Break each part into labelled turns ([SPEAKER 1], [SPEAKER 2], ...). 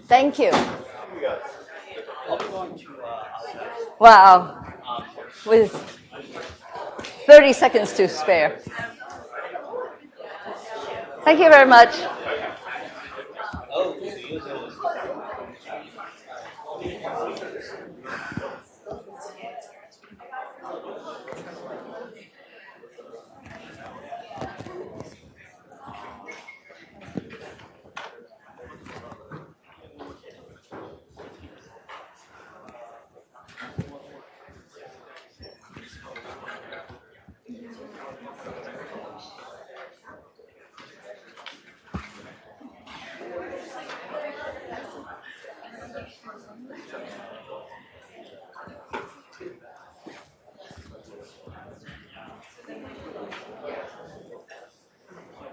[SPEAKER 1] Thank you. Wow. With 30 seconds to spare. Thank you very much.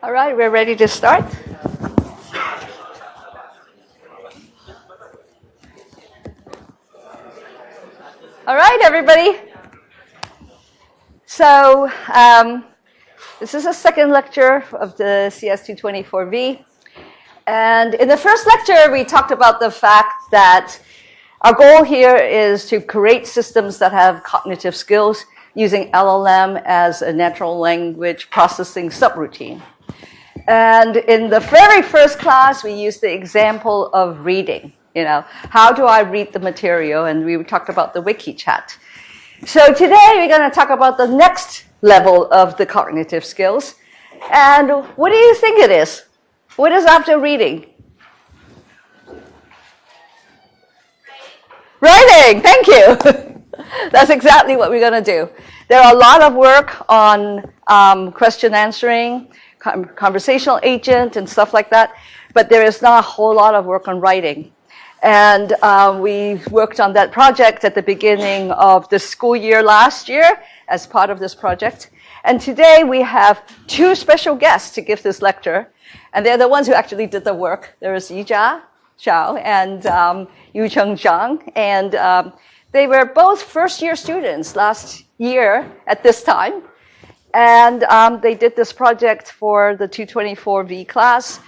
[SPEAKER 1] All right, we're ready to start. All right, everybody. So this is the second lecture of the CS224V. And in the first lecture, we talked about the fact that our goal here is to create systems that have cognitive skills using LLM as a natural language processing subroutine. And in the very first class, we used the example of reading. You know, how do I read the material? And we talked about the wiki chat. So today, we're going to talk about the next level of the cognitive skills. And what do you think it is? What is after reading? Writing, thank you. That's exactly what we're going to do. There are a lot of work on question answering, conversational agent, and stuff like that, but there is not a whole lot of work on writing. And we worked on that project at the beginning of the school year last year as part of this project. And today we have two special guests to give this lecture, and they're the ones who actually did the work. There is Yijia Zhao and Yucheng Zhang, and they were both first-year students last year at this time, and they did this project for the 224V class.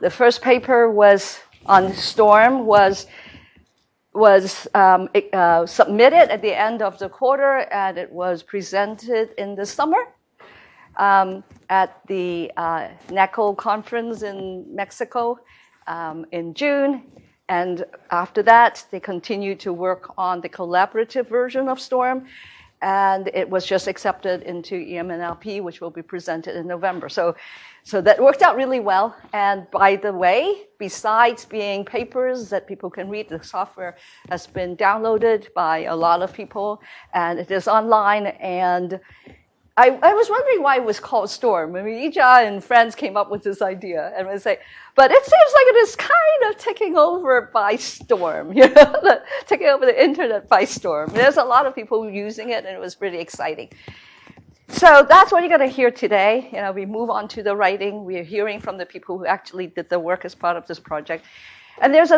[SPEAKER 1] The first paper was on Storm, was submitted at the end of the quarter, and it was presented in the summer at the NACO conference in Mexico in June. And after that, they continued to work on the collaborative version of Storm. And it was just accepted into EM&NLP, which will be presented in November. So that worked out really well. And by the way, besides being papers that people can read, the software has been downloaded by a lot of people, and it is online. And I was wondering why it was called Storm. I mean, Yijia and friends came up with this idea, and I say, but it seems like it is kind of taking over by storm, you know, taking over the internet by storm. There's a lot of people using it, and it was really exciting. So that's what you're going to hear today. You know, we move on to the writing. We are hearing from the people who actually did the work as part of this project. And there's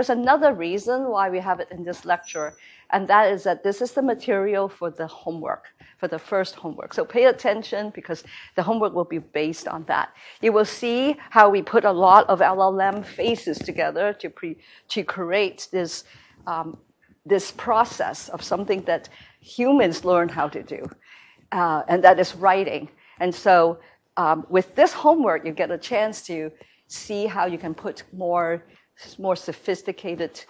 [SPEAKER 1] another reason why we have it in this lecture, and that is that this is the material for the homework, for the first homework. So pay attention, because the homework will be based on that. You will see how we put a lot of LLM faces together to create this, this process of something that humans learn how to do, and that is writing. And so with this homework, you get a chance to see how you can put more sophisticated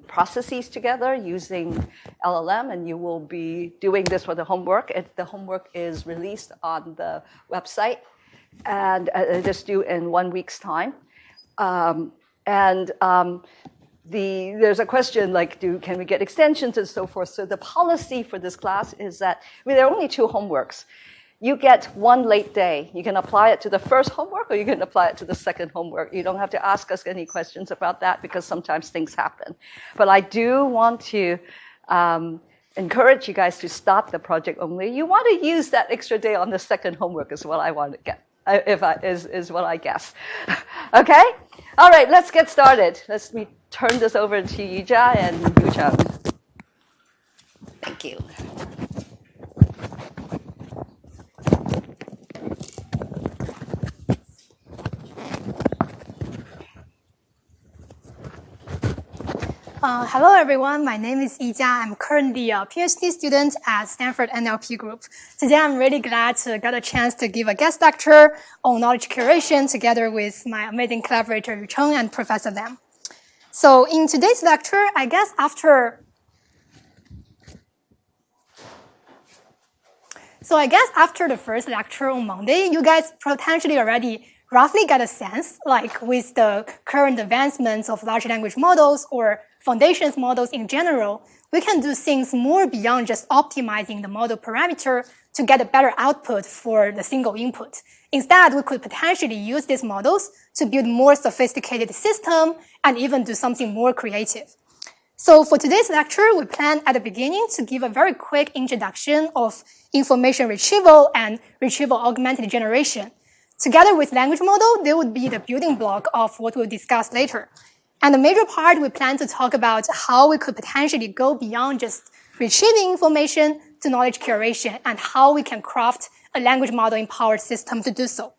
[SPEAKER 1] processes together using LLM, and you will be doing this for the homework. The homework is released on the website, and it is due in 1 week's time. There's a question like, can we get extensions and so forth? So the policy for this class is that, I mean, there are only 2 homeworks. You get 1 late day. You can apply it to the first homework, or you can apply it to the second homework. You don't have to ask us any questions about that, because sometimes things happen. But I do want to encourage you guys to start the project only. You want to use that extra day on the second homework is what I want to get is what I guess. Okay? All right, let's get started. Let me turn this over to Yijia and Yucheng. Thank you.
[SPEAKER 2] Hello, everyone. My name is Yijia. I'm currently a PhD student at Stanford NLP Group. Today, I'm really glad to get a chance to give a guest lecture on knowledge curation together with my amazing collaborator, Yucheng and Professor Lam. So in today's lecture, I guess after the first lecture on Monday, you guys potentially already roughly get a sense, like with the current advancements of large language models or foundations models in general, we can do things more beyond just optimizing the model parameter to get a better output for the single input. Instead, we could potentially use these models to build more sophisticated system and even do something more creative. So for today's lecture, we plan at the beginning to give a very quick introduction of information retrieval and retrieval augmented generation. Together with language model, they would be the building block of what we'll discuss later. And the major part, we plan to talk about how we could potentially go beyond just retrieving information to knowledge curation and how we can craft a language model empowered system to do so.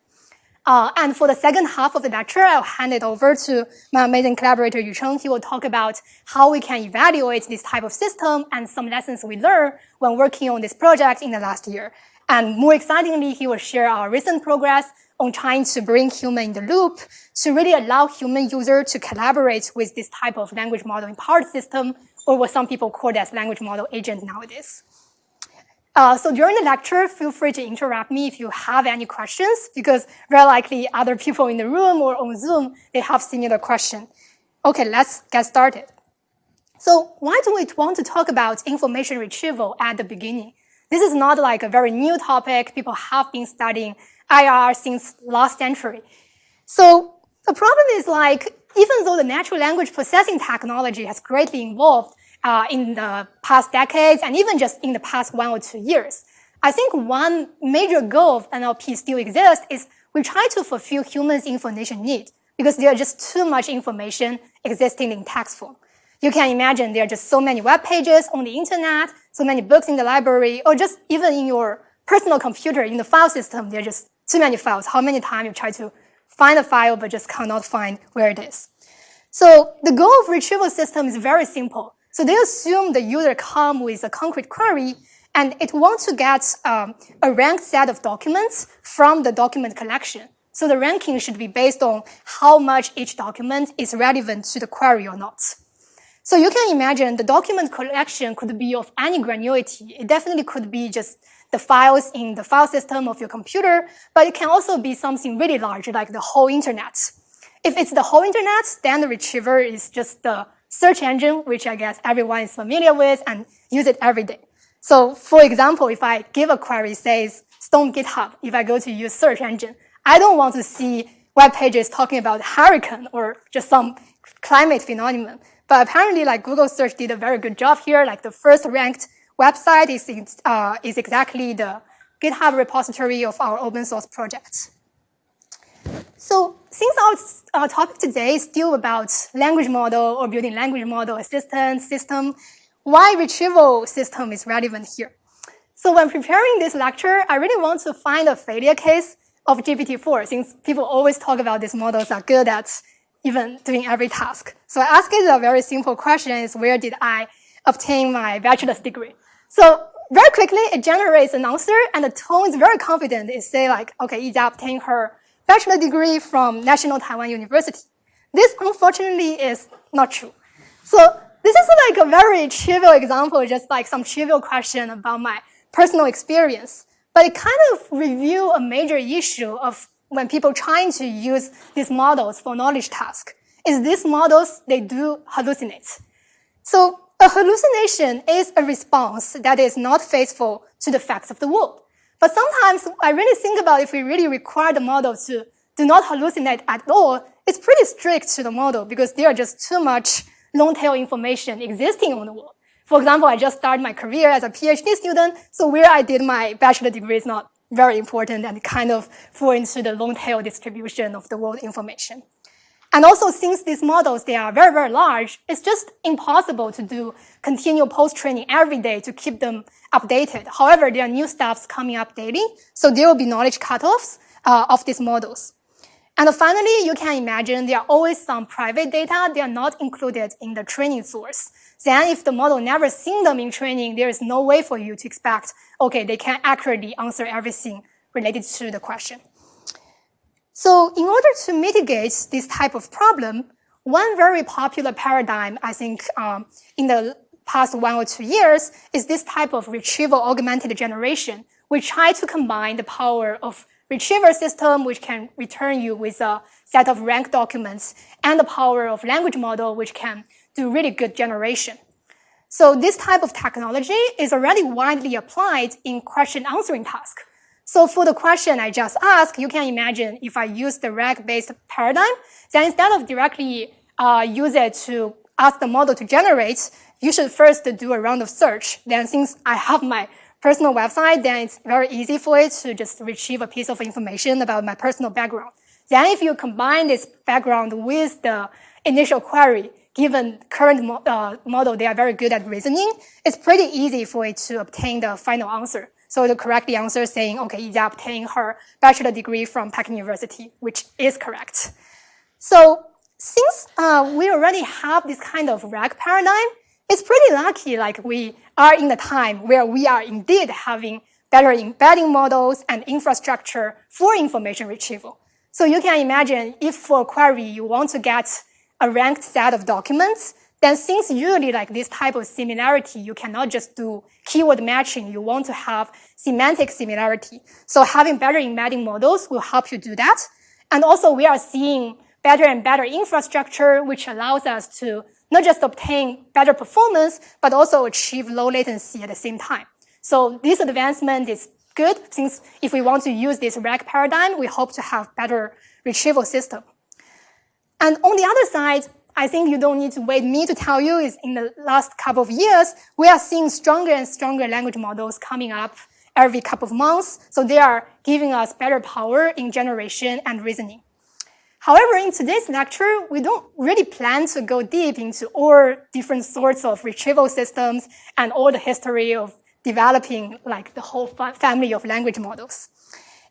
[SPEAKER 2] And for the second half of the lecture, I'll hand it over to my amazing collaborator, Yucheng. He will talk about how we can evaluate this type of system and some lessons we learned when working on this project in the last year. And more excitingly, he will share our recent progress on trying to bring human in the loop to really allow human users to collaborate with this type of language model empowered system, or what some people call as language model agent nowadays. So during the lecture, feel free to interrupt me if you have any questions, because very likely other people in the room or on Zoom, they have similar question. Okay, let's get started. So why do we want to talk about information retrieval at the beginning? This is not like a very new topic. People have been studying IR since last century. So the problem is like, even though the natural language processing technology has greatly evolved in the past decades and even just in the past 1 or 2 years, I think one major goal of NLP still exists is we try to fulfill humans' information need because there are just too much information existing in text form. You can imagine there are just so many web pages on the internet, so many books in the library, or just even in your personal computer, in the file system, there are just too many files. How many times you try to find a file but just cannot find where it is. So the goal of retrieval system is very simple. So they assume the user come with a concrete query and it wants to get a ranked set of documents from the document collection. So the ranking should be based on how much each document is relevant to the query or not. So you can imagine the document collection could be of any granularity. It definitely could be just the files in the file system of your computer, but it can also be something really large, like the whole internet. If it's the whole internet, then the retriever is just the search engine, which I guess everyone is familiar with and use it every day. So for example, if I give a query says storm GitHub, if I go to use search engine, I don't want to see web pages talking about hurricane or just some climate phenomenon. But apparently, like Google search did a very good job here. Like the first ranked website is exactly the GitHub repository of our open source project. So since our topic today is still about language model or building language model assistant system, why retrieval system is relevant here? So when preparing this lecture, I really want to find a failure case of GPT-4, since people always talk about these models are good at even doing every task. So I asked it a very simple question is, where did I obtain my bachelor's degree? So very quickly, it generates an answer, and the tone is very confident. It say like, okay, Yijia obtained her bachelor degree from National Taiwan University. This, unfortunately, is not true. So this is like a very trivial example, just like some trivial question about my personal experience. But it kind of reveals a major issue of when people trying to use these models for knowledge task, is these models, they do hallucinate. So a hallucination is a response that is not faithful to the facts of the world. But sometimes I really think about if we really require the model to do not hallucinate at all, it's pretty strict to the model because there are just too much long-tail information existing on the world. For example, I just started my career as a PhD student, so where I did my bachelor degree is not very important and kind of fall into the long tail distribution of the world information. And also, since these models, they are very, very large, it's just impossible to do continual post-training every day to keep them updated. However, there are new stuffs coming up daily, so there will be knowledge cutoffs of these models. And finally, you can imagine there are always some private data. They are not included in the training source. Then if the model never seen them in training, there is no way for you to expect, okay, they can accurately answer everything related to the question. So in order to mitigate this type of problem, one very popular paradigm, I think, in the past 1 or 2 years is this type of retrieval augmented generation. We try to combine the power of retriever system, which can return you with a set of ranked documents, and the power of language model, which can do really good generation. So this type of technology is already widely applied in question answering tasks. So for the question I just asked, you can imagine if I use the RAG-based paradigm, then instead of directly use it to ask the model to generate, you should first do a round of search. Then since I have my personal website, then it's very easy for it to just retrieve a piece of information about my personal background. Then if you combine this background with the initial query, given current model, they are very good at reasoning, it's pretty easy for it to obtain the final answer. So the correct answer is saying, okay, Ija obtained her bachelor degree from Peking University, which is correct. So since we already have this kind of RAG paradigm, it's pretty lucky like we are in the time where we are indeed having better embedding models and infrastructure for information retrieval. So you can imagine if for a query you want to get a ranked set of documents, then since usually like this type of similarity, you cannot just do keyword matching, you want to have semantic similarity. So having better embedding models will help you do that. And also we are seeing better and better infrastructure, which allows us to not just obtain better performance, but also achieve low latency at the same time. So this advancement is good, since if we want to use this RAG paradigm, we hope to have better retrieval system. And on the other side, I think you don't need to wait me to tell you is in the last couple of years, we are seeing stronger and stronger language models coming up every couple of months. So they are giving us better power in generation and reasoning. However, in today's lecture, we don't really plan to go deep into all different sorts of retrieval systems and all the history of developing like the whole family of language models.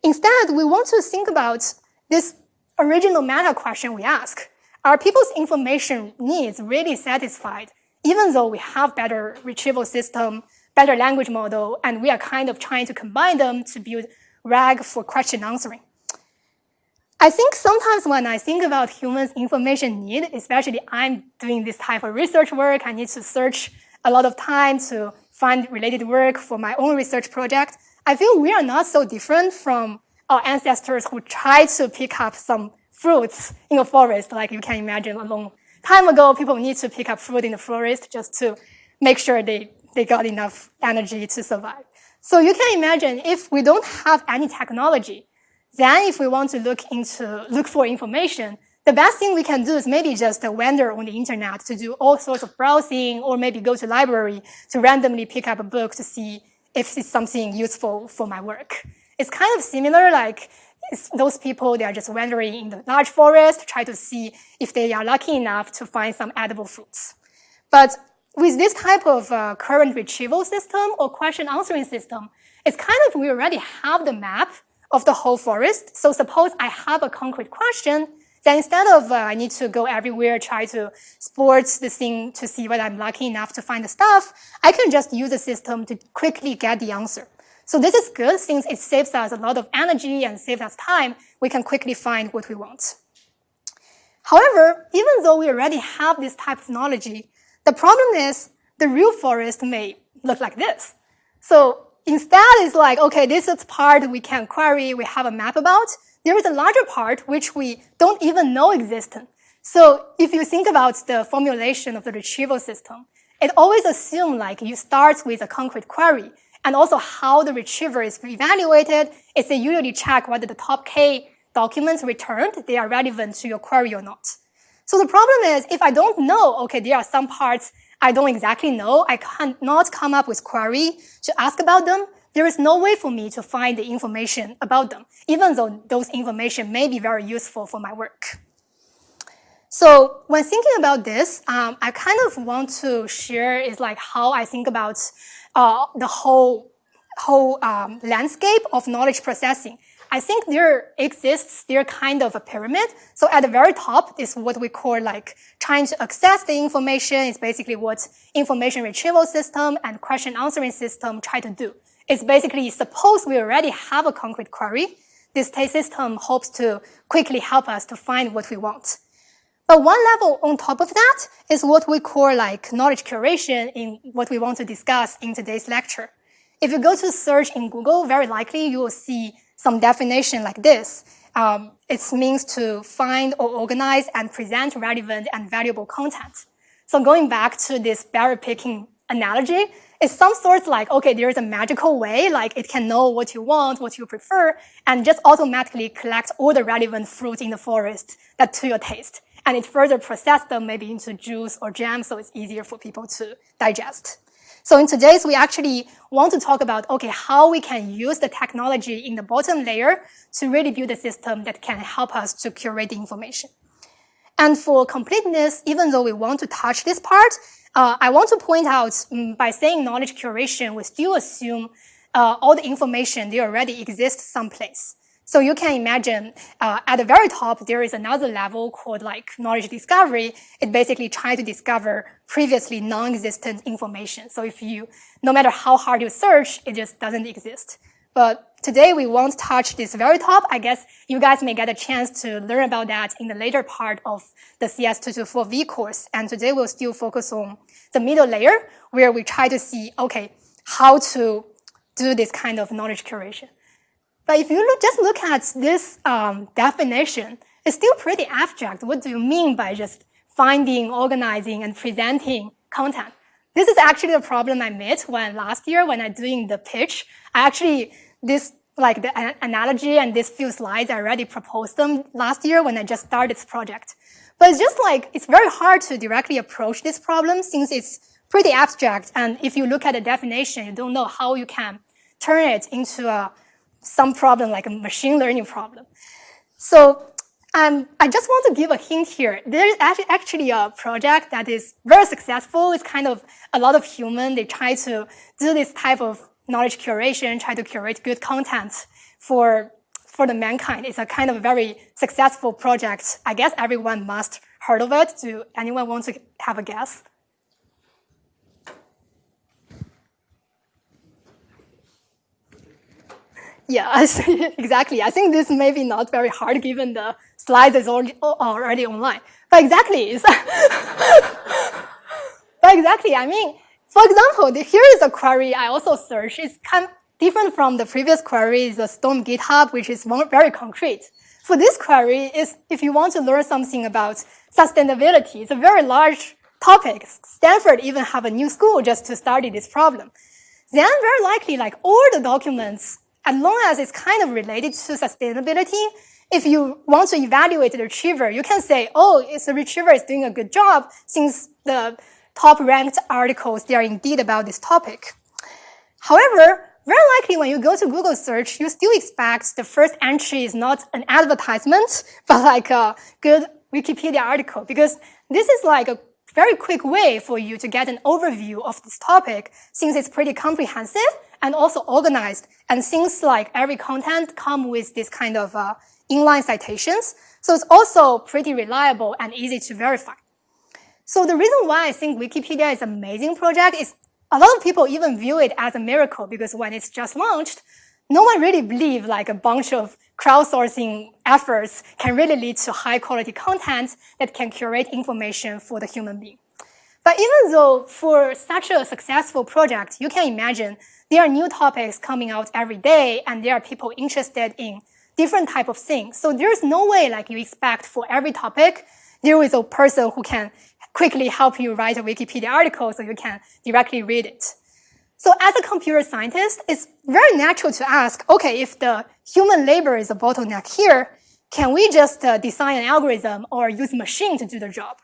[SPEAKER 2] Instead, we want to think about this original meta question we ask. Are people's information needs really satisfied, even though we have better retrieval system, better language model, and we are kind of trying to combine them to build RAG for question answering? I think sometimes when I think about humans' information need, especially I'm doing this type of research work, I need to search a lot of time to find related work for my own research project. I feel we are not so different from our ancestors who tried to pick up some fruits in a forest. Like you can imagine a long time ago, people need to pick up fruit in the forest just to make sure they got enough energy to survive. So you can imagine if we don't have any technology, then if we want to look for information, the best thing we can do is maybe just wander on the internet to do all sorts of browsing, or maybe go to library to randomly pick up a book to see if it's something useful for my work. It's kind of similar, like those people, they are just wandering in the large forest, try to see if they are lucky enough to find some edible fruits. But with this type of current retrieval system or question answering system, it's kind of, we already have the map of the whole forest. So suppose I have a concrete question, then instead of I need to go everywhere, try to sport the thing to see whether I'm lucky enough to find the stuff, I can just use the system to quickly get the answer. So this is good since it saves us a lot of energy and saves us time. We can quickly find what we want. However, even though we already have this type of technology, the problem is the real forest may look like this. So instead, it's like, okay, this is part we can query, we have a map about. There is a larger part which we don't even know exists. So if you think about the formulation of the retrieval system, it always assumes like you start with a concrete query, and also how the retriever is evaluated is they usually check whether the top K documents returned, they are relevant to your query or not. So the problem is, if I don't know, okay, there are some parts I don't exactly know, I cannot come up with query to ask about them, there is no way for me to find the information about them, even though those information may be very useful for my work. So when thinking about this, I kind of want to share is like how I think about the whole landscape of knowledge processing. I think there kind of a pyramid. So at the very top is what we call like trying to access the information. It's basically what information retrieval system and question answering system try to do. It's basically, suppose we already have a concrete query. This system hopes to quickly help us to find what we want. But one level on top of that is what we call like knowledge curation in what we want to discuss in today's lecture. If you go to search in Google, very likely you will see some definition like this. It means to find or organize and present relevant and valuable content. So going back to this berry picking analogy, it's some sort like, okay, there's a magical way, like it can know what you want, what you prefer, and just automatically collect all the relevant fruit in the forest that to your taste. And it further process them maybe into juice or jam, so it's easier for people to digest. So in today's, we actually want to talk about, okay, how we can use the technology in the bottom layer to really build a system that can help us to curate the information. And for completeness, even though we want to touch this part, I want to point out by saying knowledge curation, we still assume all the information, they already exist someplace. So you can imagine at the very top, there is another level called like knowledge discovery. It basically tries to discover previously non-existent information. So if you, no matter how hard you search, it just doesn't exist. But today we won't touch this very top. I guess you guys may get a chance to learn about that in the later part of the CS224V course. And today we'll still focus on the middle layer where we try to see, okay, how to do this kind of knowledge curation. But if you just look at this definition, it's still pretty abstract. What do you mean by just finding, organizing, and presenting content? This is actually the problem I met when last year when I'm doing the pitch. I actually, this like the analogy and these few slides, I already proposed them last year when I just started this project. But it's just like, it's very hard to directly approach this problem since it's pretty abstract. And if you look at the definition, you don't know how you can turn it into some problem like a machine learning problem. So I just want to give a hint here. There is actually a project that is very successful. It's kind of a lot of humans. They try to do this type of knowledge curation, try to curate good content for the mankind. It's a kind of very successful project. I guess everyone must heard of it. Do anyone want to have a guess? Yeah, exactly. I think this may be not very hard given the slides is already online. But exactly, I mean, for example, here is a query I also searched. It's kind of different from the previous query, the Storm GitHub, which is very concrete. For this query, is if you want to learn something about sustainability, it's a very large topic. Stanford even have a new school just to study this problem. Then very likely, like all the documents, as long as it's kind of related to sustainability, if you want to evaluate the retriever, you can say, oh, the retriever is doing a good job since the top ranked articles, they are indeed about this topic. However, very likely when you go to Google search, you still expect the first entry is not an advertisement, but like a good Wikipedia article, because this is like a very quick way for you to get an overview of this topic since it's pretty comprehensive and also organized. And since like every content come with this kind of inline citations, so it's also pretty reliable and easy to verify. So the reason why I think Wikipedia is an amazing project is a lot of people even view it as a miracle because when it's just launched, no one really believed like a bunch of crowdsourcing efforts can really lead to high quality content that can curate information for the human being. But even though for such a successful project, you can imagine there are new topics coming out every day and there are people interested in different type of things. So there's no way like you expect for every topic, there is a person who can quickly help you write a Wikipedia article so you can directly read it. So as a computer scientist, it's very natural to ask, okay, if the human labor is a bottleneck here, can we just design an algorithm or use machine to do the job?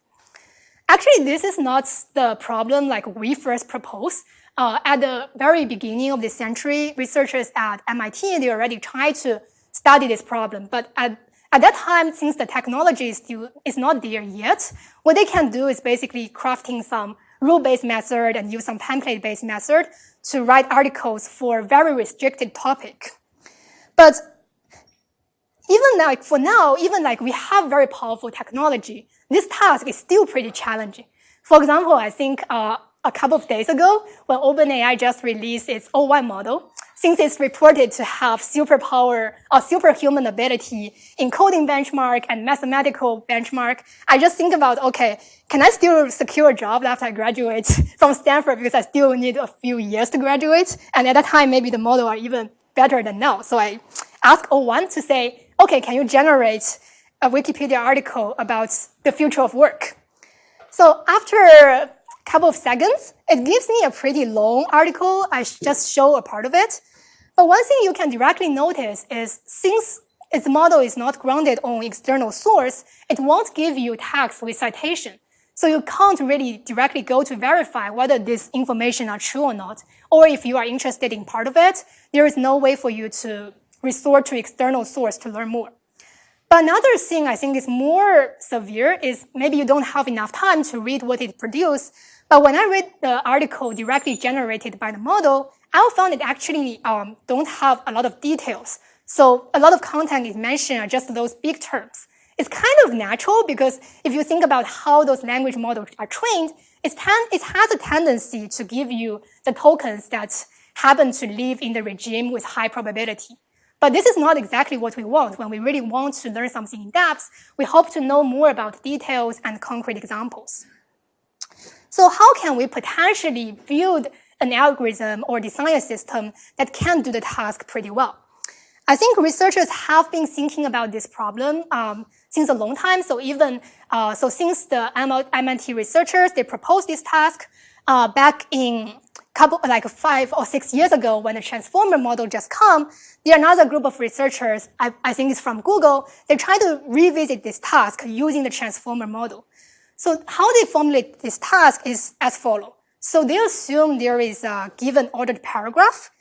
[SPEAKER 2] Actually, this is not the problem like we first proposed. at the very beginning of this century, researchers at MIT, they already tried to study this problem. But at that time, since the technology is not there yet, what they can do is basically crafting some rule-based method and use some template-based method to write articles for very restricted topic. But even for now, we have very powerful technology, this task is still pretty challenging. For example, I think a couple of days ago, when OpenAI just released its O1 model, since it's reported to have superpower or superhuman ability in coding benchmark and mathematical benchmark, I just think about, okay, can I still secure a job after I graduate from Stanford, because I still need a few years to graduate? And at that time, maybe the model are even better than now. So I asked O1 to say, okay, can you generate a Wikipedia article about the future of work? So after a couple of seconds, it gives me a pretty long article. I just show a part of it. But one thing you can directly notice is, since its model is not grounded on external source, it won't give you text with citation. So you can't really directly go to verify whether this information are true or not. Or if you are interested in part of it, there is no way for you to resort to external source to learn more. But another thing I think is more severe is maybe you don't have enough time to read what it produced. But when I read the article directly generated by the model, I found it actually don't have a lot of details. So a lot of content is mentioned are just those big terms. It's kind of natural, because if you think about how those language models are trained, it has a tendency to give you the tokens that happen to live in the regime with high probability. But this is not exactly what we want. When we really want to learn something in depth, we hope to know more about details and concrete examples. So how can we potentially build an algorithm or design a system that can do the task pretty well? I think researchers have been thinking about this problem since a long time. So since the MIT researchers, they proposed this task back in 5 or 6 years ago, when the transformer model just come, there are another group of researchers, I think it's from Google, they try to revisit this task using the transformer model. So how they formulate this task is as follows. So they assume there is a given ordered paragraph,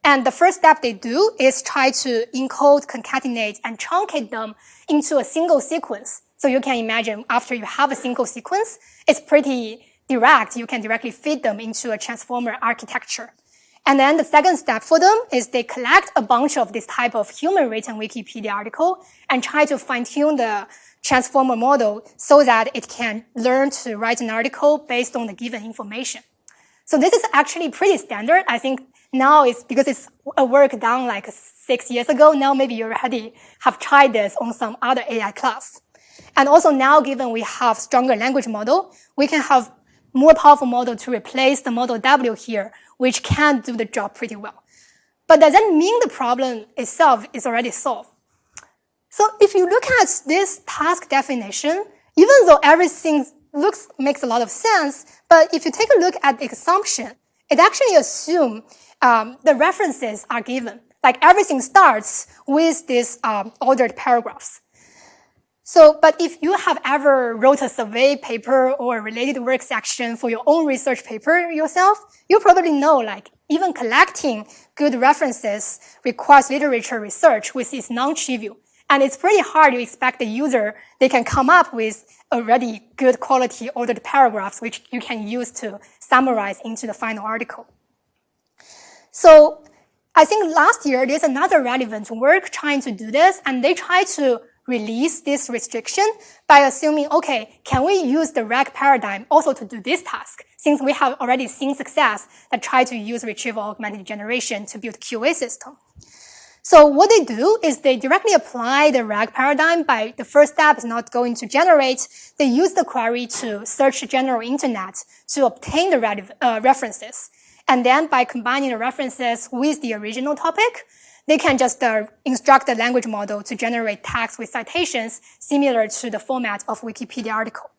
[SPEAKER 2] and the first step they do is try to encode, concatenate, and truncate them into a single sequence. So you can imagine, after you have a single sequence, it's pretty direct. You can directly feed them into a transformer architecture. And then the second step for them is they collect a bunch of this type of human-written Wikipedia article and try to fine-tune the transformer model so that it can learn to write an article based on the given information. So this is actually pretty standard. I think now it's because it's a work done like 6 years ago. Now maybe you already have tried this on some other AI class. And also now, given we have stronger language model, we can have more powerful model to replace the model W here, which can do the job pretty well. But does that mean the problem itself is already solved? So if you look at this task definition, even though everything makes a lot of sense, but if you take a look at the assumption, it actually assumes the references are given. Like everything starts with these ordered paragraphs. So, but if you have ever wrote a survey paper or related work section for your own research paper yourself, you probably know, like, even collecting good references requires literature research, which is non-trivial. And it's pretty hard to expect the user, they can come up with already good quality ordered paragraphs, which you can use to summarize into the final article. So I think last year, there's another relevant work trying to do this, and they try to release this restriction by assuming, okay, can we use the RAG paradigm also to do this task, since we have already seen success that try to use retrieval augmented generation to build QA system. So what they do is they directly apply the RAG paradigm by the first step is not going to generate. They use the query to search the general internet to obtain the references. And then by combining the references with the original topic, they can just instruct the language model to generate text with citations similar to the format of Wikipedia article.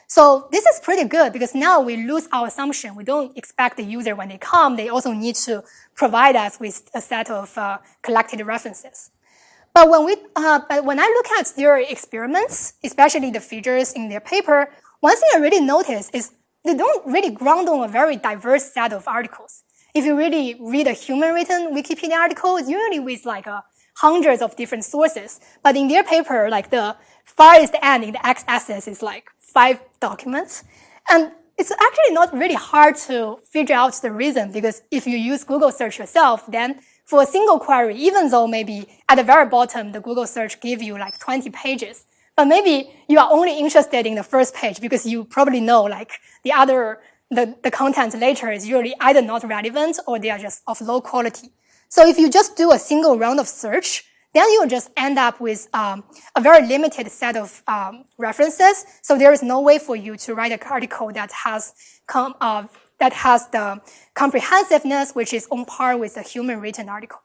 [SPEAKER 2] So this is pretty good because now we lose our assumption. We don't expect the user when they come, they also need to provide us with a set of collected references. But when I look at their experiments, especially the features in their paper, one thing I really noticed is they don't really ground on a very diverse set of articles. If you really read a human-written Wikipedia article, it's usually with like hundreds of different sources. But in their paper, like the farthest end in the x-axis is like 5 documents. And it's actually not really hard to figure out the reason, because if you use Google search yourself, then for a single query, even though maybe at the very bottom, the Google search gives you like 20 pages, but maybe you are only interested in the first page because you probably know like the content later is usually either not relevant or they are just of low quality. So if you just do a single round of search, then you'll just end up with a very limited set of references. So there is no way for you to write an article that has the comprehensiveness which is on par with a human written article.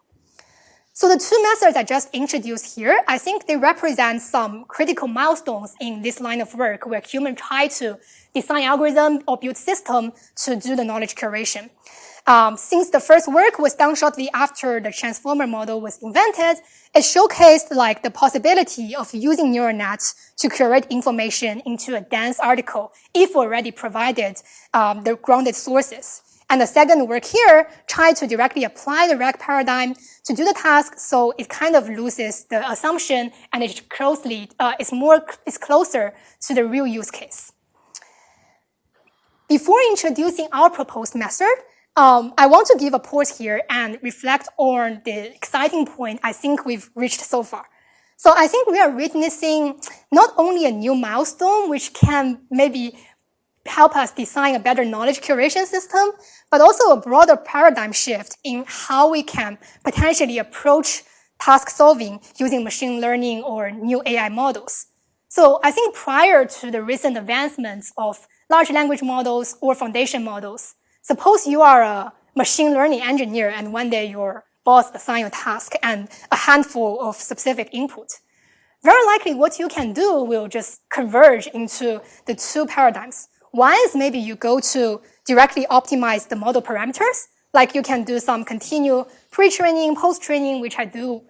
[SPEAKER 2] So the 2 methods I just introduced here, I think they represent some critical milestones in this line of work where humans try to design algorithm or build system to do the knowledge curation. Since the first work was done shortly after the transformer model was invented, it showcased like the possibility of using neural nets to curate information into a dense article if already provided the grounded sources. And the second work here tried to directly apply the RAG paradigm to do the task, so it kind of loses the assumption and it's closer to the real use case. Before introducing our proposed method, I want to give a pause here and reflect on the exciting point I think we've reached so far. So I think we are witnessing not only a new milestone, which can maybe help us design a better knowledge curation system, but also a broader paradigm shift in how we can potentially approach task solving using machine learning or new AI models. So I think prior to the recent advancements of large language models or foundation models, suppose you are a machine learning engineer and one day your boss assigns you a task and a handful of specific input. Very likely what you can do will just converge into the 2 paradigms. One is maybe you go to directly optimize the model parameters, like you can do some continual pre-training, post-training, which I do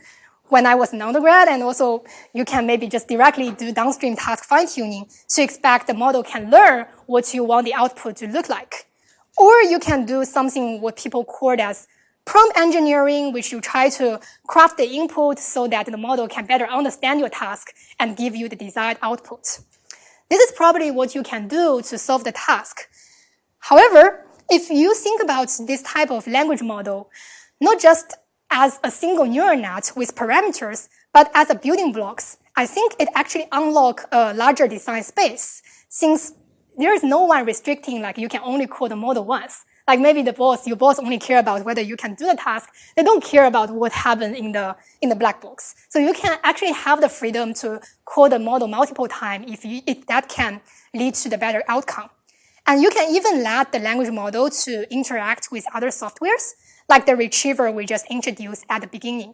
[SPEAKER 2] when I was an undergrad, and also you can maybe just directly do downstream task fine-tuning to expect the model can learn what you want the output to look like. Or you can do something what people call as prompt engineering, which you try to craft the input so that the model can better understand your task and give you the desired output. This is probably what you can do to solve the task. However, if you think about this type of language model, not just as a single neural net with parameters, but as a building blocks, I think it actually unlocks a larger design space, since there is no one restricting like you can only call the model once. Like maybe your boss only care about whether you can do the task. They don't care about what happened in the black box. So you can actually have the freedom to call the model multiple times if that can lead to the better outcome. And you can even let the language model to interact with other softwares, like the retriever we just introduced at the beginning.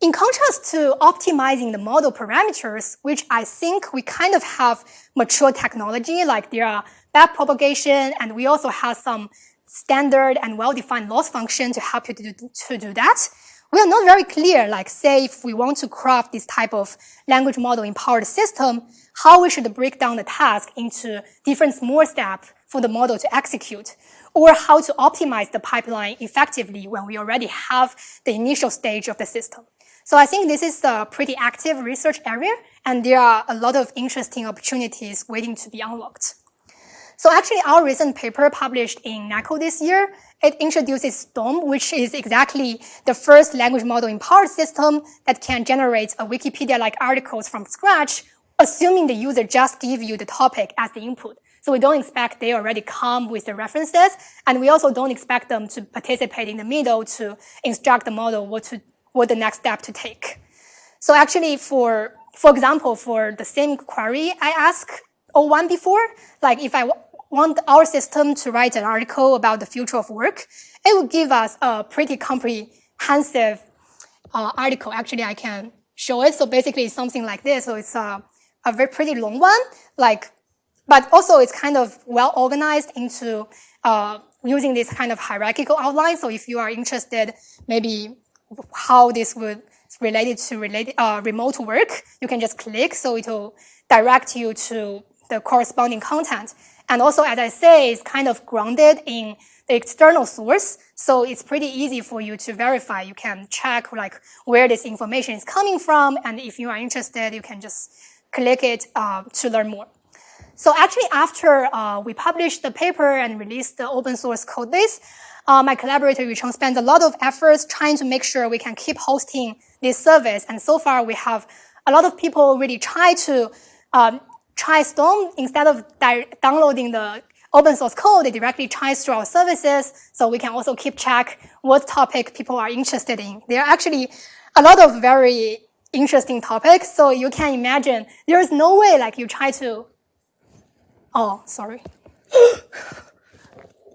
[SPEAKER 2] In contrast to optimizing the model parameters, which I think we kind of have mature technology, like there are backpropagation, and we also have some standard and well-defined loss function to help you to do that. We are not very clear, like say if we want to craft this type of language model empowered system, how we should break down the task into different small steps for the model to execute, or how to optimize the pipeline effectively when we already have the initial stage of the system. So I think this is a pretty active research area, and there are a lot of interesting opportunities waiting to be unlocked. So actually, our recent paper published in NACO this year, it introduces STORM, which is exactly the first language model empowered system that can generate a Wikipedia-like articles from scratch, assuming the user just give you the topic as the input. So we don't expect they already come with the references, and we also don't expect them to participate in the middle to instruct the model what the next step to take. So actually, for example, for the same query I asked O1 before, like if I want our system to write an article about the future of work, it would give us a pretty comprehensive article. Actually, I can show it. So basically, it's something like this. So it's a very pretty long one, but also it's kind of well organized into using this kind of hierarchical outline. So if you are interested, maybe how this would related to remote work, you can just click, so it will direct you to the corresponding content. And also, as I say, it's kind of grounded in the external source. So it's pretty easy for you to verify. You can check like where this information is coming from. And if you are interested, you can just click it to learn more. So actually, after we published the paper and released the open source code base, my collaborator Yucheng spent a lot of efforts trying to make sure we can keep hosting this service. And so far, we have a lot of people really try to try Storm instead of downloading the open source code. They directly try through our services, so we can also keep track what topic people are interested in. There are actually a lot of very interesting topics. So you can imagine there is no way like you try to. Oh, sorry.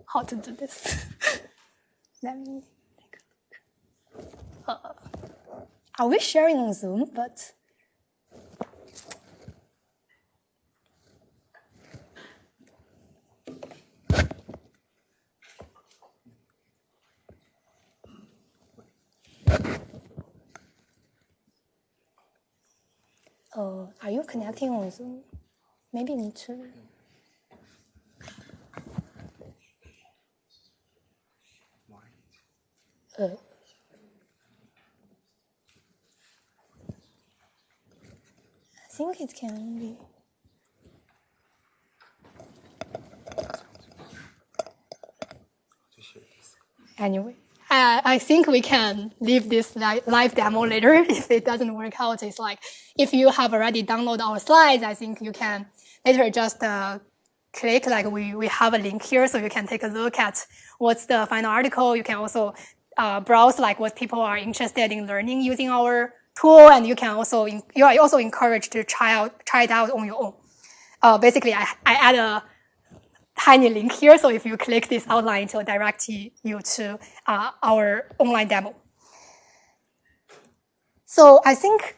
[SPEAKER 2] How to do this? Let me take a look. Are we sharing on Zoom? But are you connecting on Zoom? Maybe need to. I think it can be. Anyway, I think we can leave this live demo later if it doesn't work out. It's like if you have already downloaded our slides, I think you can later just click like we have a link here, so you can take a look at what's the final article. You can also browse like what people are interested in learning using our tool, and you can also you are also encouraged to try it out on your own. Basically, I add a tiny link here, so if you click this outline, it will direct you to our online demo. So I think,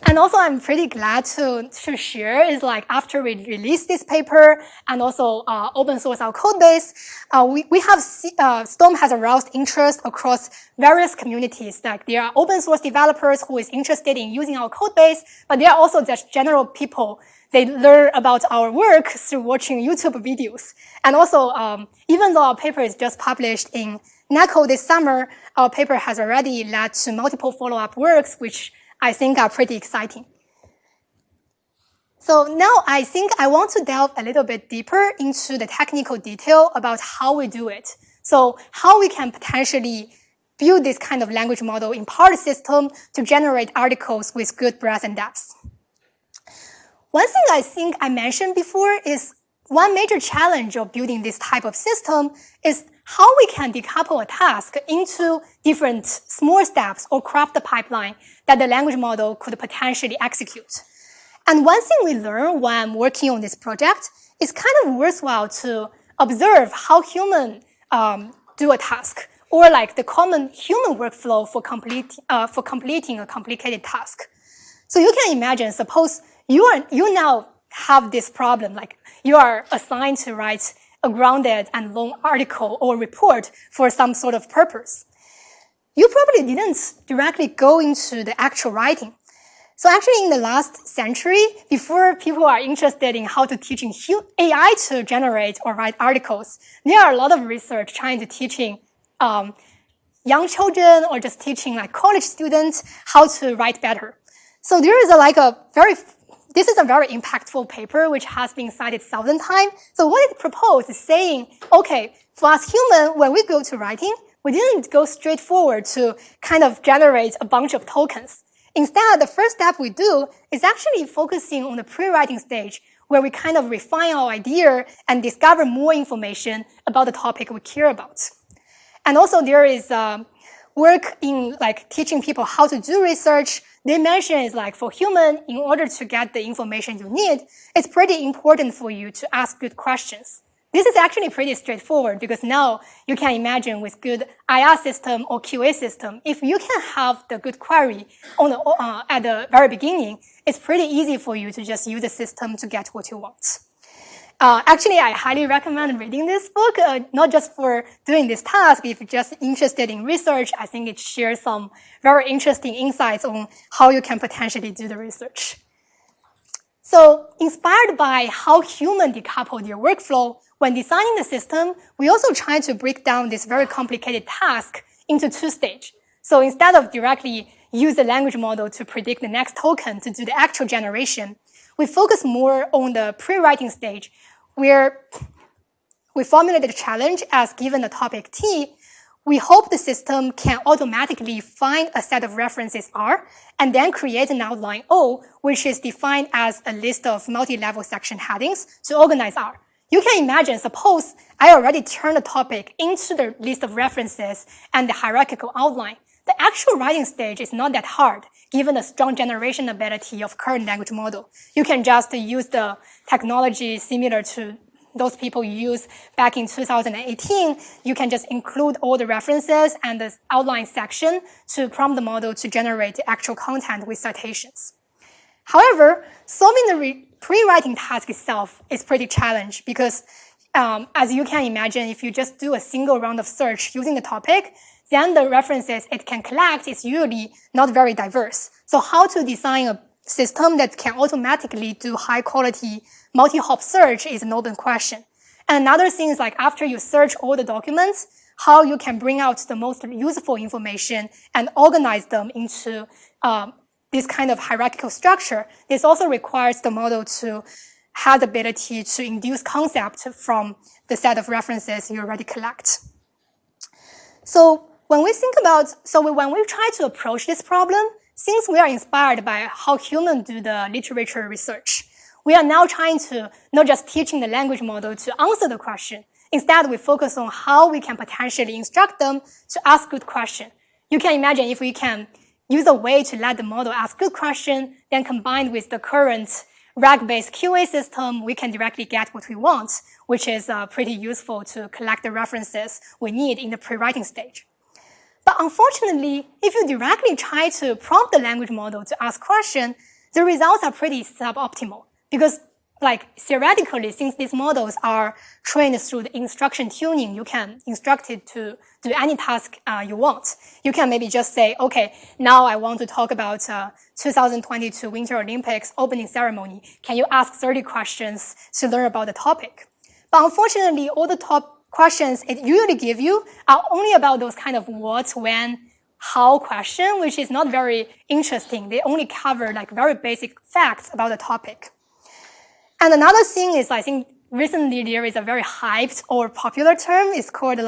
[SPEAKER 2] and also I'm pretty glad to share is like after we released this paper and also open source our code base, we have Storm has aroused interest across various communities. Like there are open source developers who is interested in using our code base, but there are also just general people. They learn about our work through watching YouTube videos. And also, even though our paper is just published in NACO this summer, our paper has already led to multiple follow-up works, which I think are pretty exciting. So now I think I want to delve a little bit deeper into the technical detail about how we do it. So how we can potentially build this kind of language model empowered system to generate articles with good breadth and depth. One thing I think I mentioned before is one major challenge of building this type of system is how we can decouple a task into different small steps or craft a pipeline that the language model could potentially execute. And one thing we learned when working on this project is kind of worthwhile to observe how humans do a task, or like the common human workflow for completing a complicated task. So you can imagine, suppose you now have this problem, like you are assigned to write a grounded and long article or report for some sort of purpose. You probably didn't directly go into the actual writing. So actually in the last century, before people are interested in how to teaching AI to generate or write articles, there are a lot of research trying to teaching young children or just teaching like college students how to write better. So there is this is a very impactful paper which has been cited 1,000 times. So what it proposed is saying, okay, for us humans, when we go to writing, we didn't go straight forward to kind of generate a bunch of tokens. Instead, the first step we do is actually focusing on the pre-writing stage where we kind of refine our idea and discover more information about the topic we care about. And also there is work in like teaching people how to do research. They mention is like for human, in order to get the information you need, it's pretty important for you to ask good questions. This is actually pretty straightforward because now you can imagine with good IR system or QA system, if you can have the good query on at the very beginning, it's pretty easy for you to just use the system to get what you want. Actually, I highly recommend reading this book, not just for doing this task. If you're just interested in research, I think it shares some very interesting insights on how you can potentially do the research. So inspired by how humans decouple their workflow, when designing the system, we also try to break down this very complicated task into two stages. So instead of directly use the language model to predict the next token to do the actual generation, we focus more on the pre-writing stage, where we formulate the challenge as given the topic T. We hope the system can automatically find a set of references R and then create an outline O, which is defined as a list of multi-level section headings to organize R. You can imagine, suppose I already turned the topic into the list of references and the hierarchical outline. The actual writing stage is not that hard, given the strong generation ability of current language model. You can just use the technology similar to those people use back in 2018. You can just include all the references and the outline section to prompt the model to generate the actual content with citations. However, solving the pre-writing task itself is pretty challenging because, as you can imagine, if you just do a single round of search using the topic, then the references it can collect is usually not very diverse. So how to design a system that can automatically do high-quality multi-hop search is an open question. And another thing is like after you search all the documents, how you can bring out the most useful information and organize them into this kind of hierarchical structure. This also requires the model to have the ability to induce concepts from the set of references you already collect. So when we try to approach this problem, since we are inspired by how humans do the literature research, we are now trying to not just teaching the language model to answer the question. Instead, we focus on how we can potentially instruct them to ask good questions. You can imagine if we can use a way to let the model ask good questions, then combined with the current RAG-based QA system, we can directly get what we want, which is pretty useful to collect the references we need in the pre-writing stage. But unfortunately, if you directly try to prompt the language model to ask questions, the results are pretty suboptimal. Because theoretically, since these models are trained through the instruction tuning, you can instruct it to do any task you want. You can maybe just say, okay, now I want to talk about 2022 Winter Olympics opening ceremony. Can you ask 30 questions to learn about the topic? But unfortunately, all the top questions it usually give you are only about those kind of what, when, how question, which is not very interesting. They only cover very basic facts about the topic. And another thing is, I think recently there is a very hyped or popular term. It's called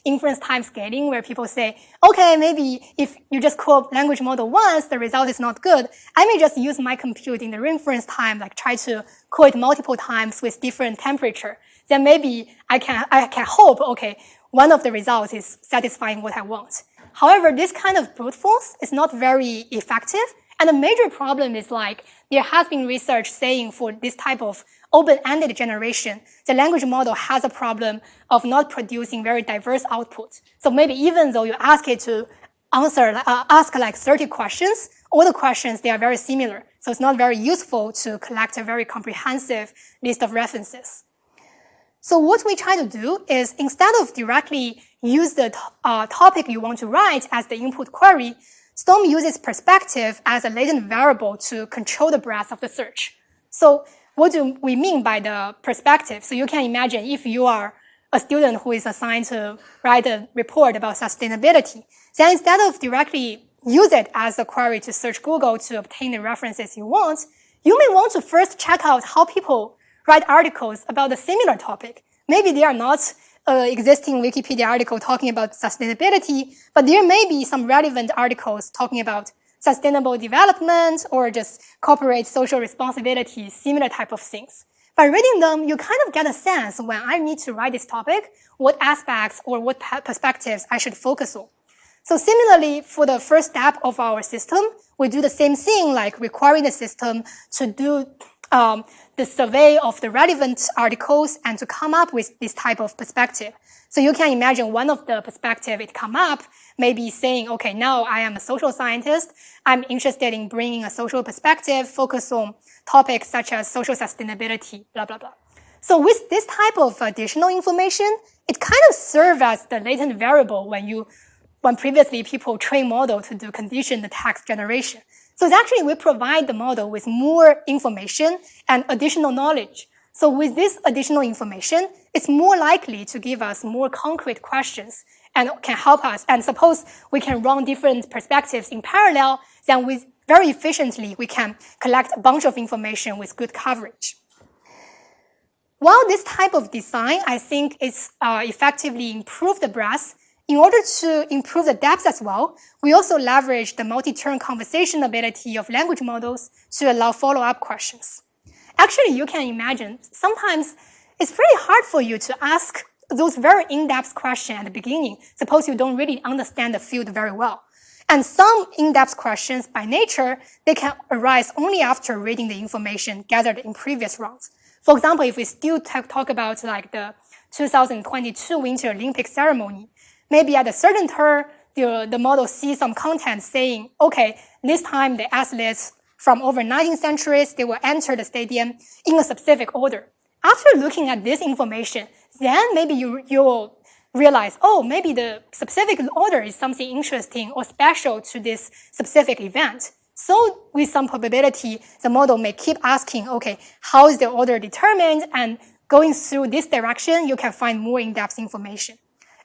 [SPEAKER 2] inference time scaling, where people say, okay, maybe if you just call language model once, the result is not good. I may just use my compute in the inference time, try to call it multiple times with different temperature. Then maybe I can hope, okay, one of the results is satisfying what I want. However, this kind of brute force is not very effective. And the major problem is there has been research saying for this type of open-ended generation, the language model has a problem of not producing very diverse outputs. So maybe even though you ask it to ask 30 questions, all the questions, they are very similar. So it's not very useful to collect a very comprehensive list of references. So what we try to do is instead of directly use the topic you want to write as the input query, Storm uses perspective as a latent variable to control the breadth of the search. So what do we mean by the perspective? So you can imagine if you are a student who is assigned to write a report about sustainability, then instead of directly use it as a query to search Google to obtain the references you want, you may want to first check out how people write articles about a similar topic. Maybe they are not existing Wikipedia article talking about sustainability, but there may be some relevant articles talking about sustainable development or just corporate social responsibility, similar type of things. By reading them, you kind of get a sense when I need to write this topic, what aspects or what perspectives I should focus on. So similarly, for the first step of our system, we do the same thing, requiring the system to do the survey of the relevant articles and to come up with this type of perspective. So you can imagine one of the perspective it come up may be saying, okay, now I am a social scientist. I'm interested in bringing a social perspective, focus on topics such as social sustainability, blah, blah, blah. So with this type of additional information, it kind of serves as the latent variable when previously people train model to do conditioned text generation. So it's actually we provide the model with more information and additional knowledge. So with this additional information, it's more likely to give us more concrete questions and can help us. And suppose we can run different perspectives in parallel, then with very efficiently, we can collect a bunch of information with good coverage. While this type of design, I think, is effectively improve the breadth, in order to improve the depth as well, we also leverage the multi-turn conversation ability of language models to allow follow-up questions. Actually, you can imagine, sometimes it's pretty hard for you to ask those very in-depth questions at the beginning. Suppose you don't really understand the field very well. And some in-depth questions, by nature, they can arise only after reading the information gathered in previous rounds. For example, if we still talk about like the 2022 Winter Olympic ceremony, maybe at a certain turn, the model sees some content saying, okay, this time the athletes from over 19th centuries, they will enter the stadium in a specific order. After looking at this information, then maybe you'll realize, oh, maybe the specific order is something interesting or special to this specific event. So with some probability, the model may keep asking, okay, how is the order determined? And going through this direction, you can find more in-depth information.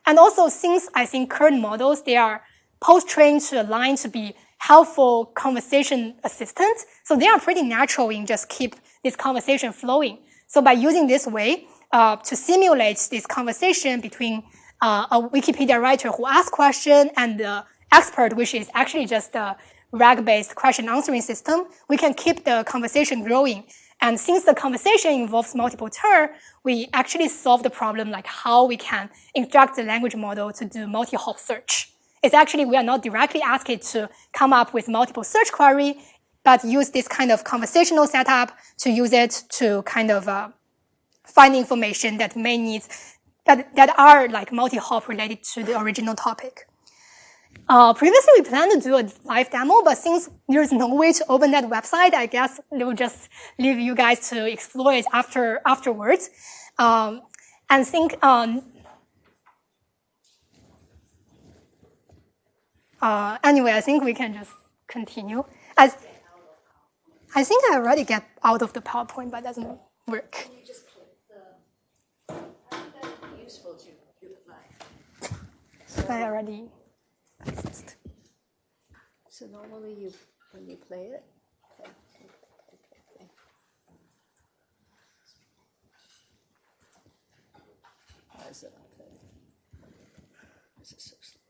[SPEAKER 2] And also, since I think current models, they are post-trained to align to be helpful conversation assistants, so they are pretty natural in just keep this conversation flowing. So by using this way to simulate this conversation between a Wikipedia writer who asks question and the expert, which is actually just a RAG-based question answering system, we can keep the conversation growing. And since the conversation involves multiple turns, we actually solve the problem like how we can instruct the language model to do multi-hop search. It's actually, we are not directly asked it to come up with multiple search query, but use this kind of conversational setup to use it to kind of find information that may need, that are like multi-hop related to the original topic. Previously, we planned to do a live demo, but since there's no way to open that website, I guess we'll just leave you guys to explore it afterwards. And think, anyway, I think we can just continue. I think I already get out of the PowerPoint, but it doesn't work.
[SPEAKER 1] Can you just click the, I think that would be useful to do it live. So,
[SPEAKER 2] I already exist.
[SPEAKER 1] So normally when you play it, okay. Why is it not playing? This is so slow.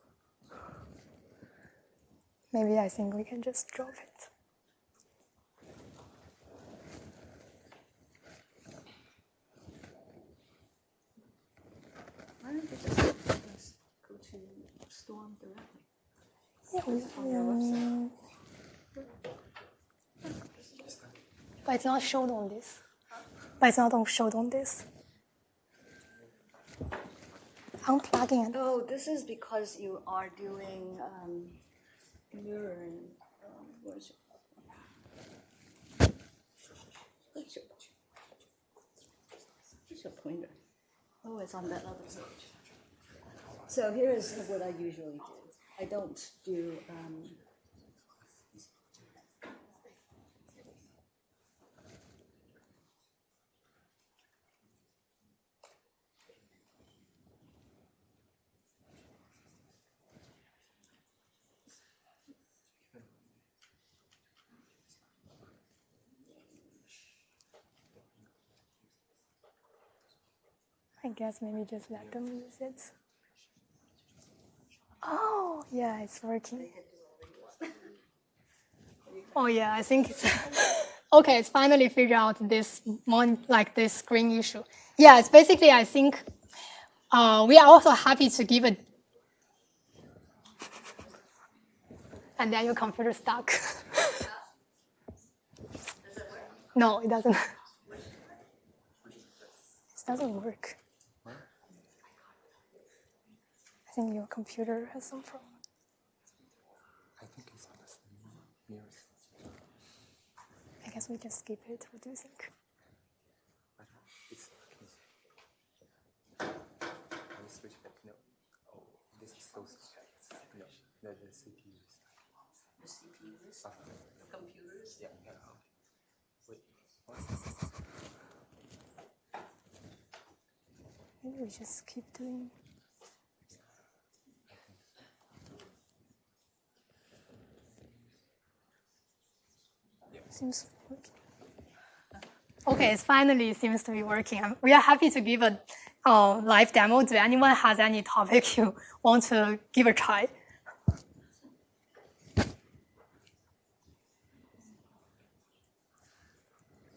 [SPEAKER 2] Maybe I think we can just drop it.
[SPEAKER 1] Why don't you just go to Storm directly?
[SPEAKER 2] Yeah, but it's not showed on this. But it's not showed on this. Unplugging it.
[SPEAKER 1] Oh, this is because you are doing mirroring. Where's your pointer? Oh, it's on that other page. So here is what I usually do. I don't do.
[SPEAKER 2] I guess maybe just let them use it. Oh, yeah, it's working. Oh, yeah, I think it's okay. It's finally figured out this this screen issue. Yeah, it's basically, I think we are also happy to give it. And then your computer stuck.
[SPEAKER 1] Does it work?
[SPEAKER 2] No, it doesn't. It doesn't work. I think your computer has some problem.
[SPEAKER 3] I think it's on the nearest.
[SPEAKER 2] I guess we just skip it. What do you think?
[SPEAKER 3] I don't know. It's working. Can we switch back? No. Oh, this is so slow. No, the CPU is stuck.
[SPEAKER 1] The CPU is.
[SPEAKER 3] Buffer.
[SPEAKER 2] think we just keep doing. Seems working. Okay, it finally seems to be working. We are happy to give a live demo. Do anyone has any topic you want to give a try?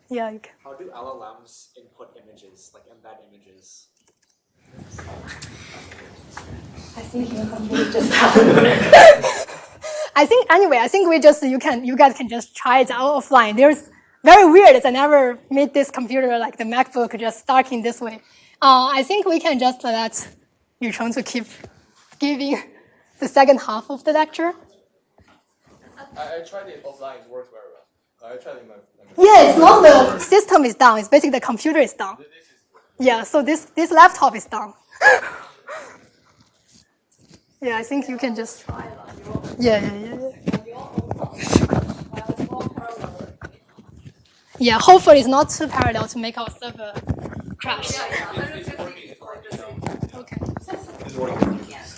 [SPEAKER 2] Yeah, you can.
[SPEAKER 4] How do LLMs input images, like embed images?
[SPEAKER 2] I think your computer just I think you guys can just try it out offline. There's very weird. I never made this computer like the MacBook just starting this way. I think we can just let Yucheng to keep giving the second half of the lecture.
[SPEAKER 5] I tried it offline, it works very well. I tried it in my
[SPEAKER 2] Yeah, it's not the system is down. It's basically the computer is down. Yeah, so this laptop is down. Yeah, I think you can just. Yeah. Yeah, hopefully it's not too parallel to make our server crash. Okay.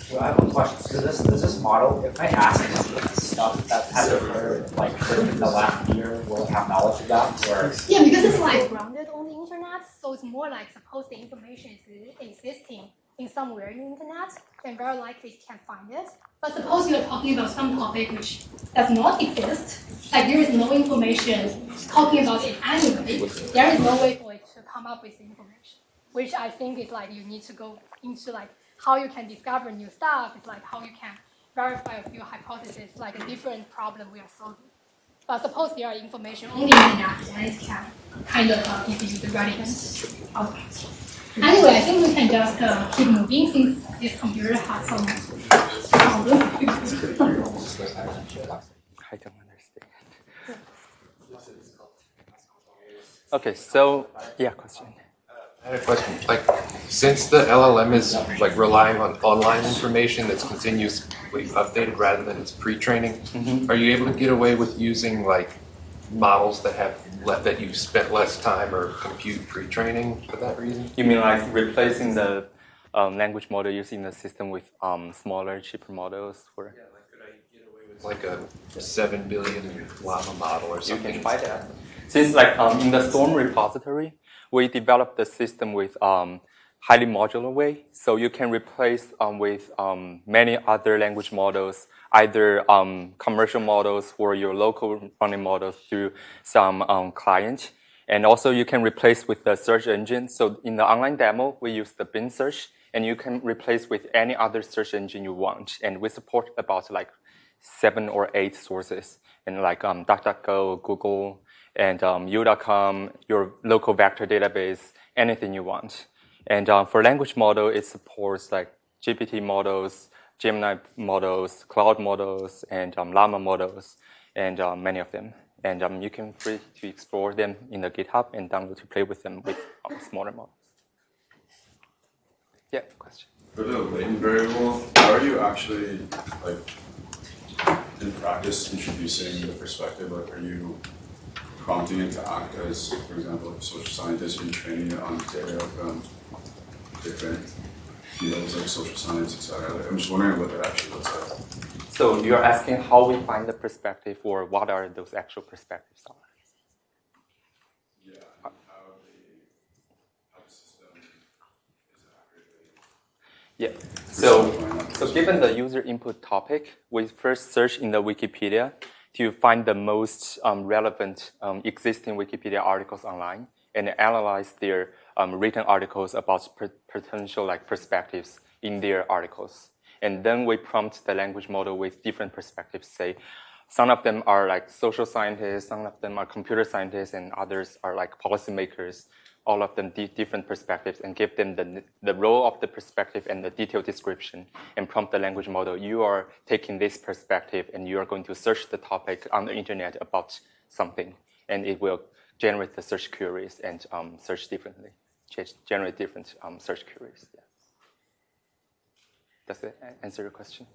[SPEAKER 6] Well, I have a question. Does this model, if I ask it stuff that has occurred like in the last year, will it have knowledge of that? Or
[SPEAKER 2] Yeah, because it's like grounded on the internet, so it's more like suppose the information is existing in somewhere in the internet, then very likely it can find it. But suppose you're talking about some topic which does not exist, like there is no information talking about it anyway, there is no way for it to come up with the information, which I think is like you need to go into like how you can discover new stuff. It's like how you can verify a few hypotheses, like a different problem we are solving. But suppose there are information on the internet, then it can kind of give you the relevant output. Anyway, I think we can just keep moving since this computer has some problem.
[SPEAKER 3] I don't understand.
[SPEAKER 7] Okay, so yeah, question.
[SPEAKER 5] I had a question. Like, since the LLM is like relying on online information that's continuously updated rather than its pre-training, are you able to get away with using like models that you've spent less time or compute pre-training for that reason?
[SPEAKER 7] You mean like replacing the language model using the system with smaller, cheaper models? For
[SPEAKER 5] Yeah, like could I get away with like a 7 billion llama model or
[SPEAKER 7] you
[SPEAKER 5] something?
[SPEAKER 7] can try that. Since like in the Storm repository, we developed the system with highly modular way, so you can replace with many other language models, either commercial models or your local running models through some client. And also you can replace with the search engine. So in the online demo, we use the Bing search, and you can replace with any other search engine you want. And we support about like 7 or 8 sources, and like DuckDuckGo, Google, and U.com, your local vector database, anything you want. And for language model, it supports like GPT models, Gemini models, Cloud models, and Llama models, and many of them. And you can free to explore them in the GitHub and download to play with them with smaller models. Yeah, question.
[SPEAKER 8] For the latent variable, how are you actually, like, in practice, introducing the perspective? Like, are you prompting it to act as, for example, like a social scientist, and training it on data from different fields like social science, etc.? Like, I'm just wondering what that actually looks like.
[SPEAKER 7] So you're asking how we find the perspective, or what are those actual perspectives are?
[SPEAKER 8] Yeah, and how the system is accurately.
[SPEAKER 7] Yeah. So given the user input topic, we first search in the Wikipedia to find the most relevant existing Wikipedia articles online, and analyze their written articles about potential like perspectives in their articles. And then we prompt the language model with different perspectives. Say, some of them are like social scientists, some of them are computer scientists, and others are like policymakers. All of them different perspectives, and give them the role of the perspective and the detailed description, and prompt the language model. You are taking this perspective, and you are going to search the topic on the internet about something, and it will generate the search queries and search differently, generate different search queries. Yeah. Does that answer your question?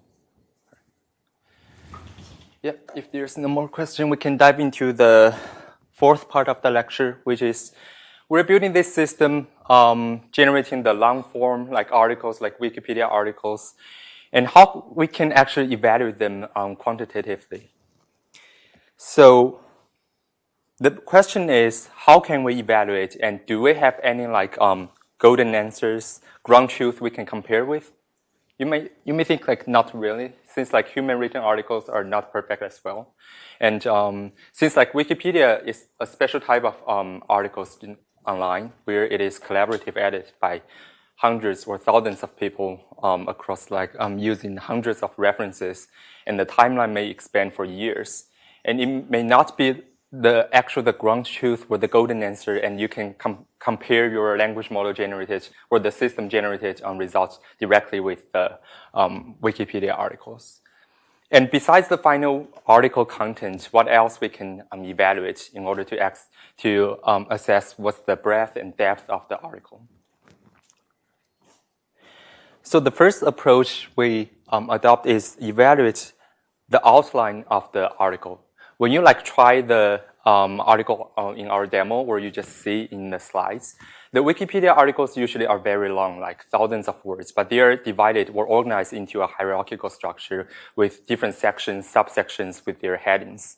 [SPEAKER 7] Yeah, if there's no more question, we can dive into the fourth part of the lecture, which is we're building this system generating the long form, like articles, like Wikipedia articles, and how we can actually evaluate them quantitatively. So the question is, how can we evaluate, and do we have any like golden answers, ground truth we can compare with? You may think like not really, since like human written articles are not perfect as well, and since like Wikipedia is a special type of articles online where it is collaborative edited by hundreds or thousands of people across like using hundreds of references, and the timeline may expand for years, and it may not be the ground truth or the golden answer, and you can compare your language model generated or the system generated results directly with the Wikipedia articles. And besides the final article content, what else we can evaluate in order to assess what's the breadth and depth of the article? So the first approach we adopt is evaluate the outline of the article. When you like try the article in our demo, or you just see in the slides, the Wikipedia articles usually are very long, like thousands of words, but they are divided or organized into a hierarchical structure with different sections, subsections with their headings.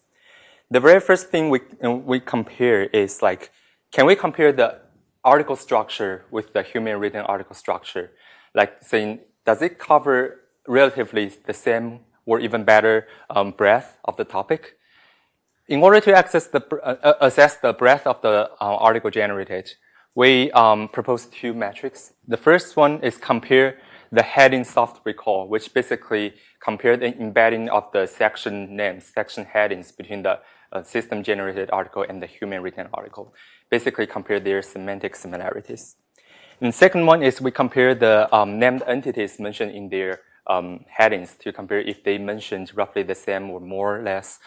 [SPEAKER 7] The very first thing we compare is like, can we compare the article structure with the human written article structure? Like saying, does it cover relatively the same or even better breadth of the topic? In order to assess the breadth of the article generated, we propose two metrics. The first one is compare the heading soft recall, which basically compare the embedding of the section names, section headings between the system-generated article and the human-written article. Basically compare their semantic similarities. And the second one is we compare the named entities mentioned in their headings to compare if they mentioned roughly the same or more or less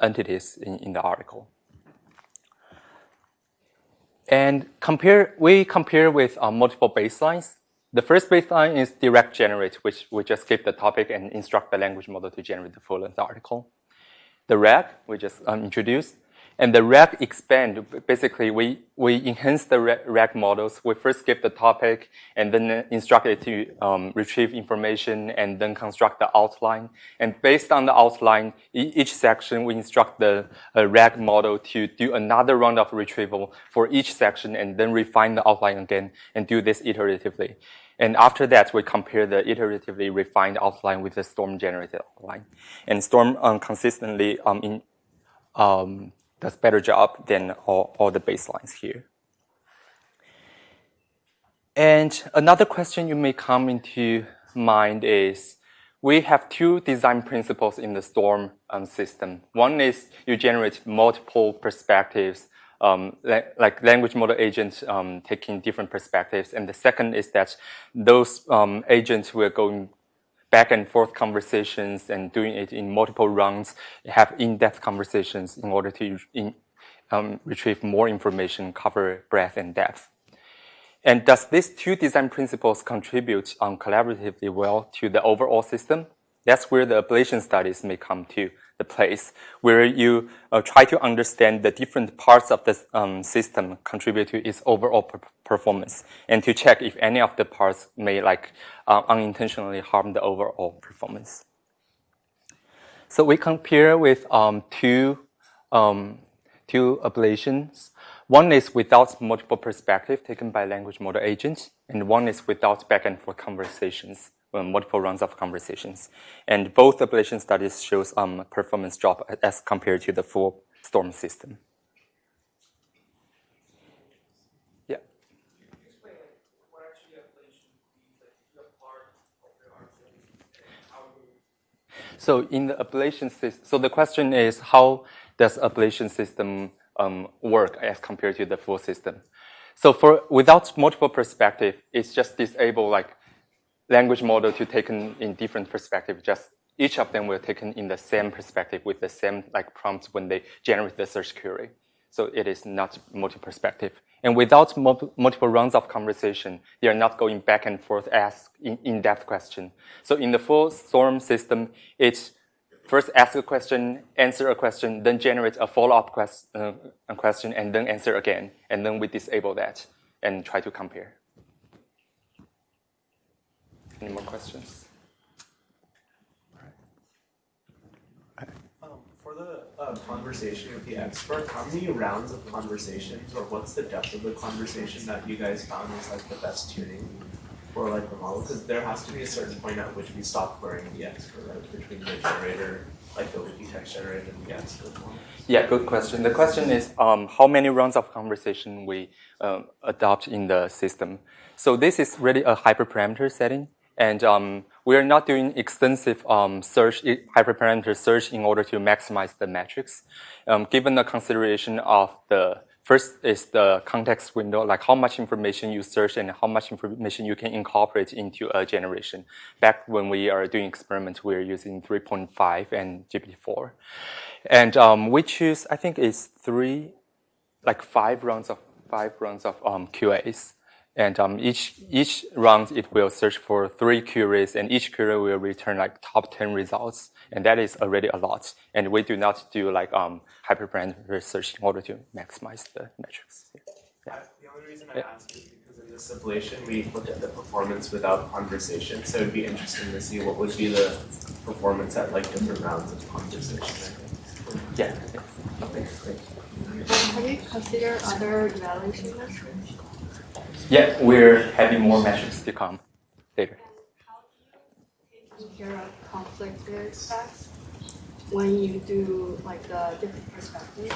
[SPEAKER 7] entities in the article. And we compare with multiple baselines. The first baseline is direct generate, which we just give the topic and instruct the language model to generate the full-length article. The RAG, we just introduced. And the RAG expand, basically we enhance the RAG models. We first give the topic and then instruct it to retrieve information and then construct the outline. And based on the outline, each section we instruct the RAG model to do another round of retrieval for each section and then refine the outline again and do this iteratively. And after that, we compare the iteratively refined outline with the Storm-generated outline. And Storm consistently does better job than all the baselines here. And another question you may come into mind is, we have two design principles in the Storm system. One is you generate multiple perspectives, like language model agents taking different perspectives. And the second is that those agents will go back and forth conversations and doing it in multiple rounds, have in-depth conversations in order to retrieve more information, cover breadth and depth. And does these two design principles contribute collaboratively well to the overall system? That's where the ablation studies may come to the place, where you try to understand the different parts of the system contribute to its overall performance, and to check if any of the parts may unintentionally harm the overall performance. So we compare with two ablations. One is without multiple perspective taken by language model agents, and one is without back and forth conversations, multiple rounds of conversations. And both ablation studies shows performance drop as compared to the full Storm system. Yeah. So in the ablation system, so the question is, how does ablation system work as compared to the full system? So without multiple perspective, it's just disable like language model to taken in different perspective. Just each of them will taken in the same perspective with the same like prompts when they generate the search query. So it is not multi-perspective. And without multiple rounds of conversation, they are not going back and forth, ask in-depth question. So in the full Storm system, it's first ask a question, answer a question, then generate a follow-up question, and then answer again. And then we disable that. and try to compare. Any more questions?
[SPEAKER 4] For the conversation with the expert, how many rounds of conversations, or what's the depth of the conversation that you guys found was like the best tuning for like the model? Because there has to be a certain point at which we stop querying the expert, right? Between the generator, like the wiki text generator, and the expert model.
[SPEAKER 7] Yeah, good question. The question is how many rounds of conversation we adopt in the system. So this is really a hyperparameter setting. And we are not doing extensive hyperparameter search in order to maximize the metrics. Given the consideration of the first is the context window, like how much information you search and how much information you can incorporate into a generation. Back when we are doing experiments, we're using 3.5 and GPT-4. And we choose, I think it's five rounds of QAs. And each round, it will search for 3 queries, and each query will return like top 10 results. And that is already a lot. And we do not do like hyperparameter search in order to maximize the metrics.
[SPEAKER 4] Yeah. The only reason I ask is because in this simulation, we look at the performance without conversation. So it'd be interesting to see what would be the performance at like different rounds of conversation, I think.
[SPEAKER 7] Yeah.
[SPEAKER 4] Okay, great.
[SPEAKER 9] Have you considered other evaluation metrics?
[SPEAKER 7] Yeah, we're having more metrics to come later.
[SPEAKER 9] How do you take care of conflict effects when you do like the different perspectives?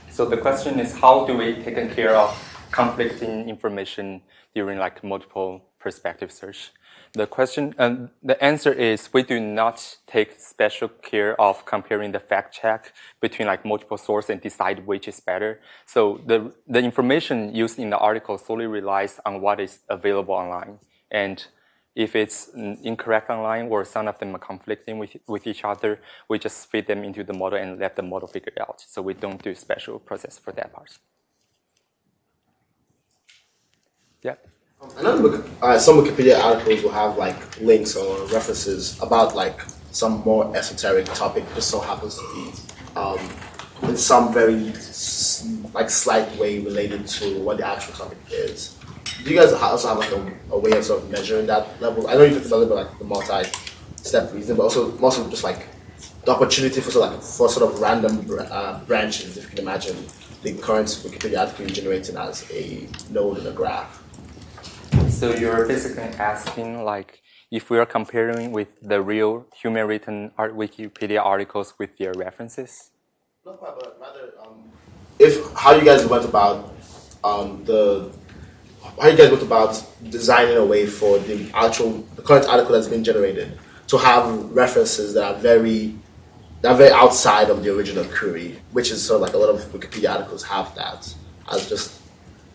[SPEAKER 7] So the question is, how do we take care of conflicting information during like multiple perspective search? The answer is we do not take special care of comparing the fact check between like multiple sources and decide which is better. So the information used in the article solely relies on what is available online. And if it's incorrect online or some of them are conflicting with each other, we just feed them into the model and let the model figure it out. So we don't do special process for that part. Yeah.
[SPEAKER 10] I know some Wikipedia articles will have like links or references about like some more esoteric topic. Just so happens to be in some very like slight way related to what the actual topic is. Do you guys also have like a way of sort of measuring that level? I know you talked a little bit like the multi-step reasoning, but also just like the opportunity for sort of random branches. If you can imagine the current Wikipedia article you're generating as a node in a graph.
[SPEAKER 7] So you're basically asking like if we are comparing with the real human-written Wikipedia articles with their references?
[SPEAKER 10] Not quite, but rather how you guys went about designing a way for the current article that's been generated to have references that are very outside of the original query, which is sort of like a lot of Wikipedia articles have that as just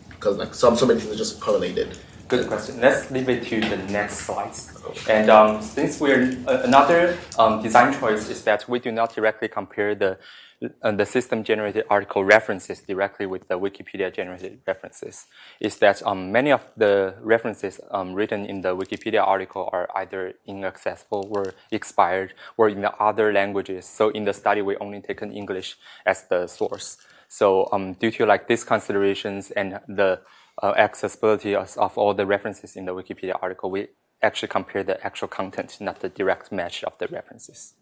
[SPEAKER 10] because like so many things are just correlated.
[SPEAKER 7] Good question. Let's leave it to the next slides. And since we're another design choice is that we do not directly compare the system-generated article references directly with the Wikipedia-generated references. Is that many of the references written in the Wikipedia article are either inaccessible or expired or in the other languages. So in the study, we only taken English as the source. So due to like these considerations and the accessibility of all the references in the Wikipedia article, we actually compare the actual content, not the direct match of the references.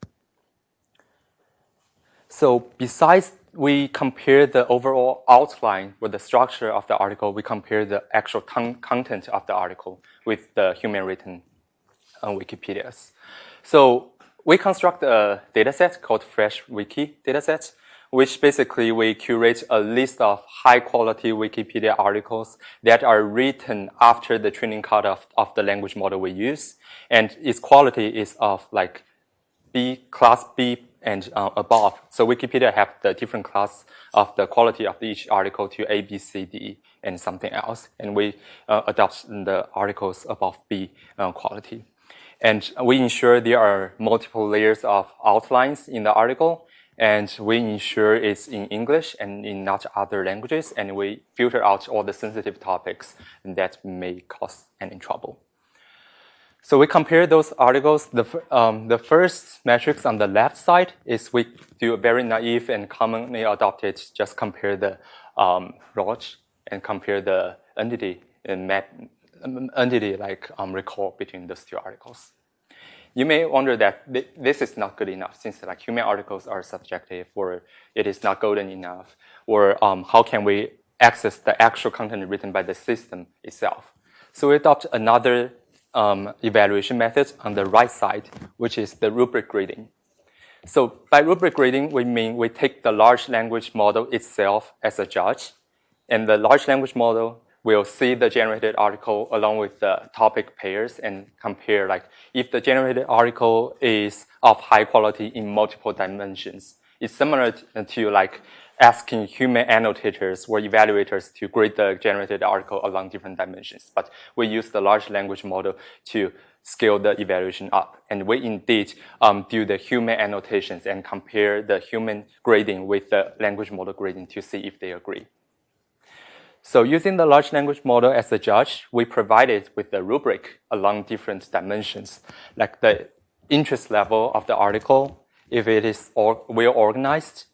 [SPEAKER 7] So besides we compare the overall outline or the structure of the article, we compare the actual content of the article with the human-written Wikipedias. So we construct a dataset called Fresh Wiki dataset, which basically we curate a list of high-quality Wikipedia articles that are written after the training cutoff of the language model we use. And its quality is of like class B and above. So Wikipedia have the different class of the quality of each article to A, B, C, D, and something else. And we adopt the articles above B quality. And we ensure there are multiple layers of outlines in the article. And we ensure it's in English and in not other languages. And we filter out all the sensitive topics that may cause any trouble. So we compare those articles. The first metrics on the left side is we do a very naive and commonly adopted, just compare the ROACH and compare the entity and record between those two articles. You may wonder that this is not good enough since like human articles are subjective, or it is not golden enough, or how can we access the actual content written by the system itself? So we adopt another evaluation method on the right side, which is the rubric grading. So by rubric grading, we mean we take the large language model itself as a judge, and the large language model will see the generated article along with the topic pairs and compare like if the generated article is of high quality in multiple dimensions. It's similar to like asking human annotators or evaluators to grade the generated article along different dimensions. But we use the large language model to scale the evaluation up. And we indeed do the human annotations and compare the human grading with the language model grading to see if they agree. So using the large language model as a judge, we provide it with the rubric along different dimensions, like the interest level of the article, if it is well organized,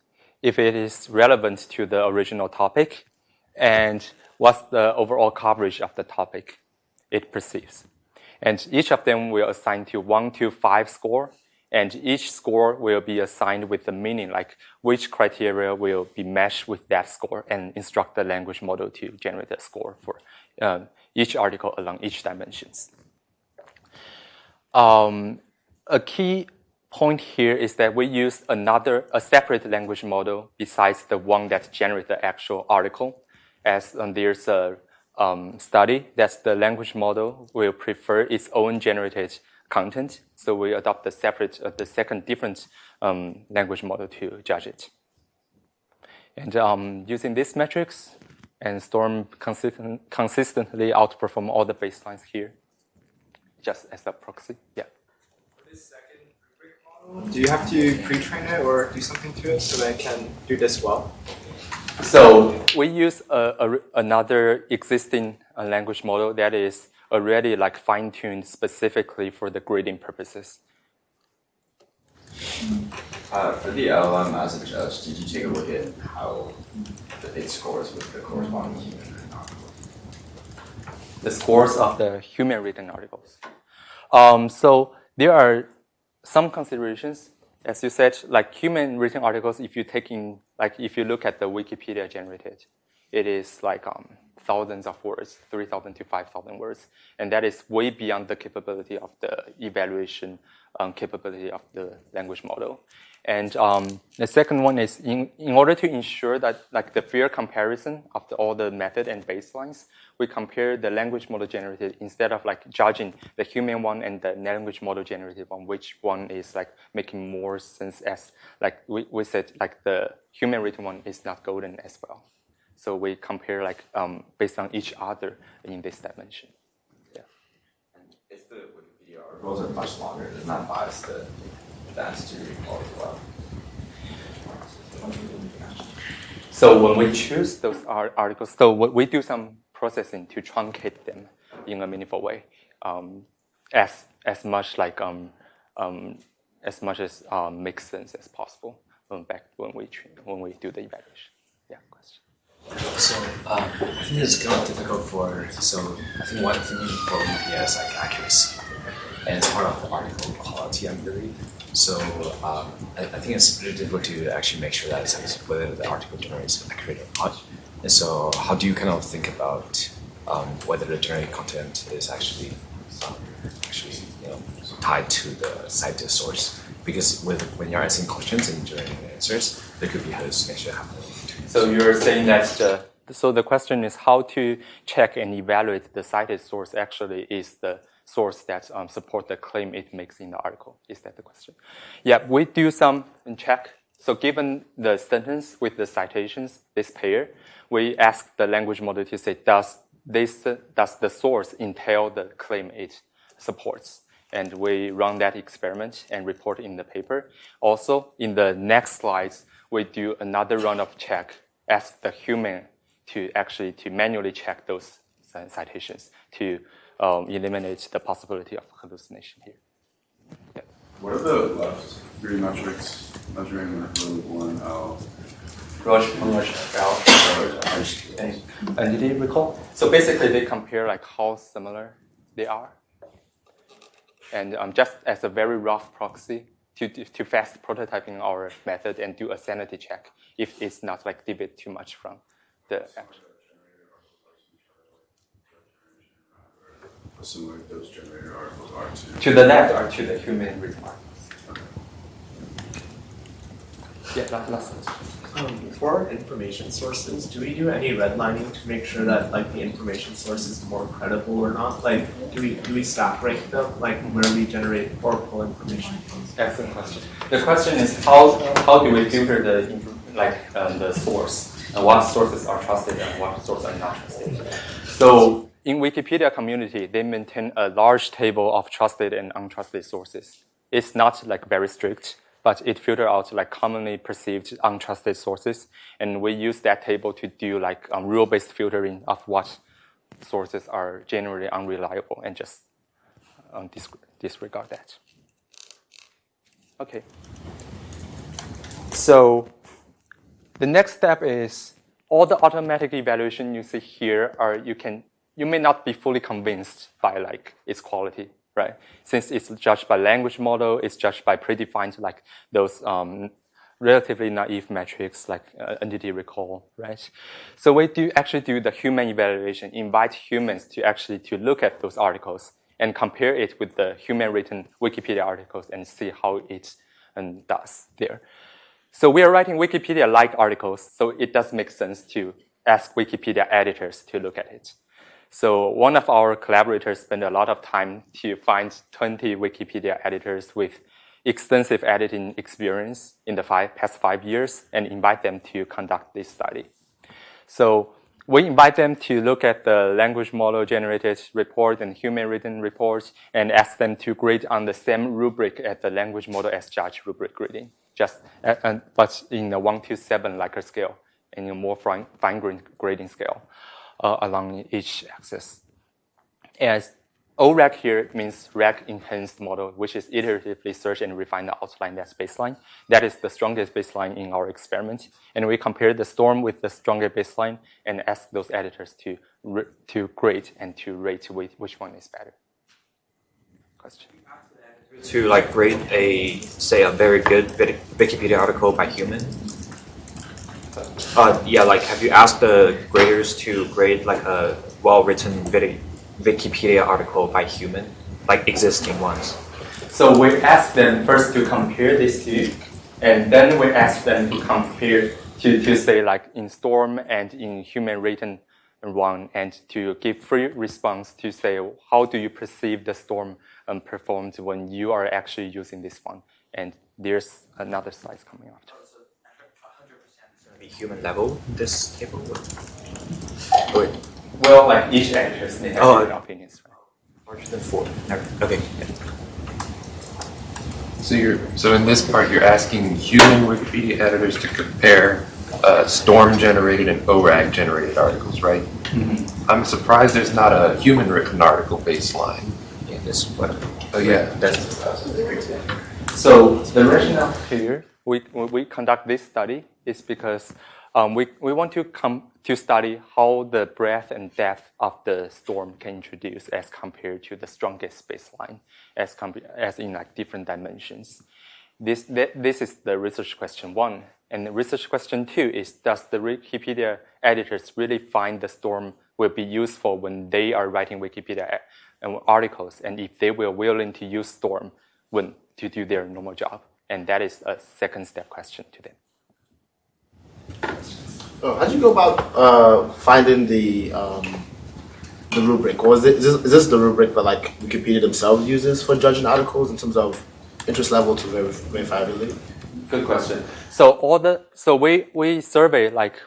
[SPEAKER 7] if it is relevant to the original topic, and what's the overall coverage of the topic it perceives. And each of them will assign to 1 to 5 score, and each score will be assigned with the meaning, like which criteria will be matched with that score, and instruct the language model to generate a score for each article along each dimensions. A key point here is that we use a separate language model besides the one that generates the actual article, as there's a study that the language model will prefer its own generated content, so we adopt the second different language model to judge it. And using these metrics, and Storm consistently outperform all the baselines here, just as a proxy. Yeah.
[SPEAKER 11] For this second rubric model, do you have to pre-train it or do something to it so that it can do this well?
[SPEAKER 7] So we use another existing language model that is already like fine-tuned specifically for the grading purposes.
[SPEAKER 12] For the LLM as a judge, did you take a look at how it scores with the corresponding human written articles?
[SPEAKER 7] The scores of the human written articles. So there are some considerations, as you said, like human written articles. If you look at the Wikipedia generated, it is like thousands of words, 3,000 to 5,000 words. And that is way beyond the capability of the evaluation capability of the language model. And the second one is in order to ensure that like the fair comparison of all the method and baselines, we compare the language model generated instead of like judging the human one and the language model generated one, which one is like making more sense, as like we said, like the human written one is not golden as well. So we compare like based on each other in this dimension. Yeah.
[SPEAKER 12] And if the Wikipedia articles are much longer, does not bias the advanced to recall as well?
[SPEAKER 7] So when we choose those articles, so we do some processing to truncate them in a meaningful way, as much as makes sense as possible back when we do the evaluation. Yeah, question.
[SPEAKER 13] So I think it's kind of difficult I think one thing for VPA is like accuracy, and it's part of the article quality, I believe. So I think it's really difficult to actually make sure that it's like, whether the article generates accurate or not. And so how do you kind of think about whether the generated content is actually tied to the cited source? Because when you're asking questions and generating answers, there could be hallucination happening.
[SPEAKER 7] So you're saying that so the question is how to check and evaluate the cited source actually is the source that support the claim it makes in the article. Is that the question? Yeah, we do some check. So given the sentence with the citations, this pair, we ask the language model to say, does the source entail the claim it supports? And we run that experiment and report in the paper. Also, in the next slides, we do another round of check, ask the human to manually check those citations to eliminate the possibility of hallucination here. Yeah.
[SPEAKER 8] What are the left three metrics measuring the one L?
[SPEAKER 7] Rush L. large entity recall. So basically, they compare like how similar they are, and just as a very rough proxy to fast prototyping our method and do a sanity check if it's not like deviate too much from the actual.
[SPEAKER 8] Similar those generated articles are
[SPEAKER 7] to the left are to the human written articles. Yeah, last question.
[SPEAKER 4] For our information sources, do we do any redlining to make sure that like the information source is more credible or not? Like, do we stack rank them, like where we generate or pull information from?
[SPEAKER 7] Excellent question. The question is how do we filter the source? And what sources are trusted and what sources are not trusted? So in Wikipedia community, they maintain a large table of trusted and untrusted sources. It's not like very strict, but it filters out like commonly perceived untrusted sources, and we use that table to do like rule-based filtering of what sources are generally unreliable and just disregard that. Okay. So the next step is all the automatic evaluation you see here are you may not be fully convinced by like its quality, right? Since it's judged by language model, it's judged by predefined like those relatively naive metrics like entity recall, right? So we actually do the human evaluation, invite humans to look at those articles and compare it with the human written Wikipedia articles and see how it does there. So we are writing Wikipedia-like articles, so it does make sense to ask Wikipedia editors to look at it. So one of our collaborators spent a lot of time to find 20 Wikipedia editors with extensive editing experience in the past 5 years and invite them to conduct this study. So we invite them to look at the language model generated report and human written reports and ask them to grade on the same rubric as the language model as judge rubric grading, but in a 1 to 7 Likert scale and in a more fine-grained grading scale along each axis. As ORAG here means RAG enhanced model, which is iteratively search and refine the outline that's baseline. That is the strongest baseline in our experiment. And we compare the storm with the stronger baseline and ask those editors to grade and to rate which one is better. Question?
[SPEAKER 14] To like grade a very good Wikipedia article by human? Have you asked the graders to grade like a well-written Wikipedia article by human, like existing ones?
[SPEAKER 7] So we ask them first to compare these two, and then we ask them to compare to say like in Storm and in human written one, and to give free response to say how do you perceive the Storm performed when you are actually using this one. And there's another slide coming after.
[SPEAKER 14] Be human level, this table?
[SPEAKER 7] Wait. Well, like each editor may have different opinions. Right?
[SPEAKER 14] Larger than 4. Okay.
[SPEAKER 5] Yeah. So in this part, you're asking human Wikipedia editors to compare Storm-generated and ORAG-generated articles, right? Mm-hmm. I'm surprised there's not a human-written article baseline.
[SPEAKER 14] Yeah, this one.
[SPEAKER 5] Oh yeah.
[SPEAKER 7] So the rationale here, we conduct this study is because we want to study how the breadth and depth of the storm can introduce as compared to the strongest baseline, as in like different dimensions. This is the research question 1. And the research question 2 is, does the Wikipedia editors really find the storm will be useful when they are writing Wikipedia articles, and if they were willing to use storm to do their normal job? And that is a second step question to them.
[SPEAKER 10] How do you go about finding the rubric? Or is this the rubric that like Wikipedia themselves uses for judging articles in terms of interest level to verifiability?
[SPEAKER 7] Good question. So we survey like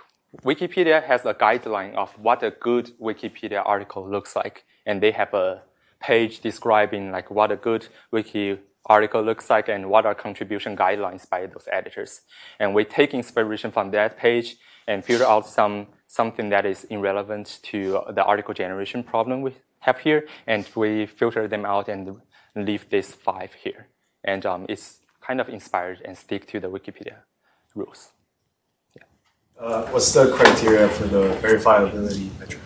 [SPEAKER 7] Wikipedia has a guideline of what a good Wikipedia article looks like, and they have a page describing like what a good wiki article looks like and what are contribution guidelines by those editors. And we take inspiration from that page and filter out something that is irrelevant to the article generation problem we have here, and we filter them out and leave these 5 here. And it's kind of inspired and stick to the Wikipedia rules. Yeah.
[SPEAKER 11] What's the criteria for the verifiability metric?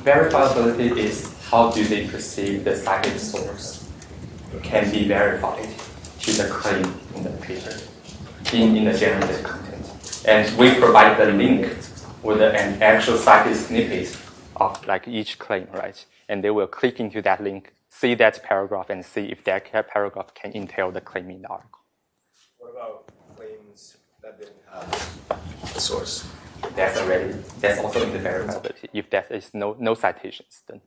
[SPEAKER 7] Verifiability is how do they perceive the cited source can be verified to the claim in the paper, in the generated content. And we provide the link with an actual cited snippet of like each claim, right? And they will click into that link, see that paragraph, and see if that paragraph can entail the claim in the article.
[SPEAKER 11] What about claims that didn't have the source?
[SPEAKER 7] That's also in the verifiability. If there is no citations, then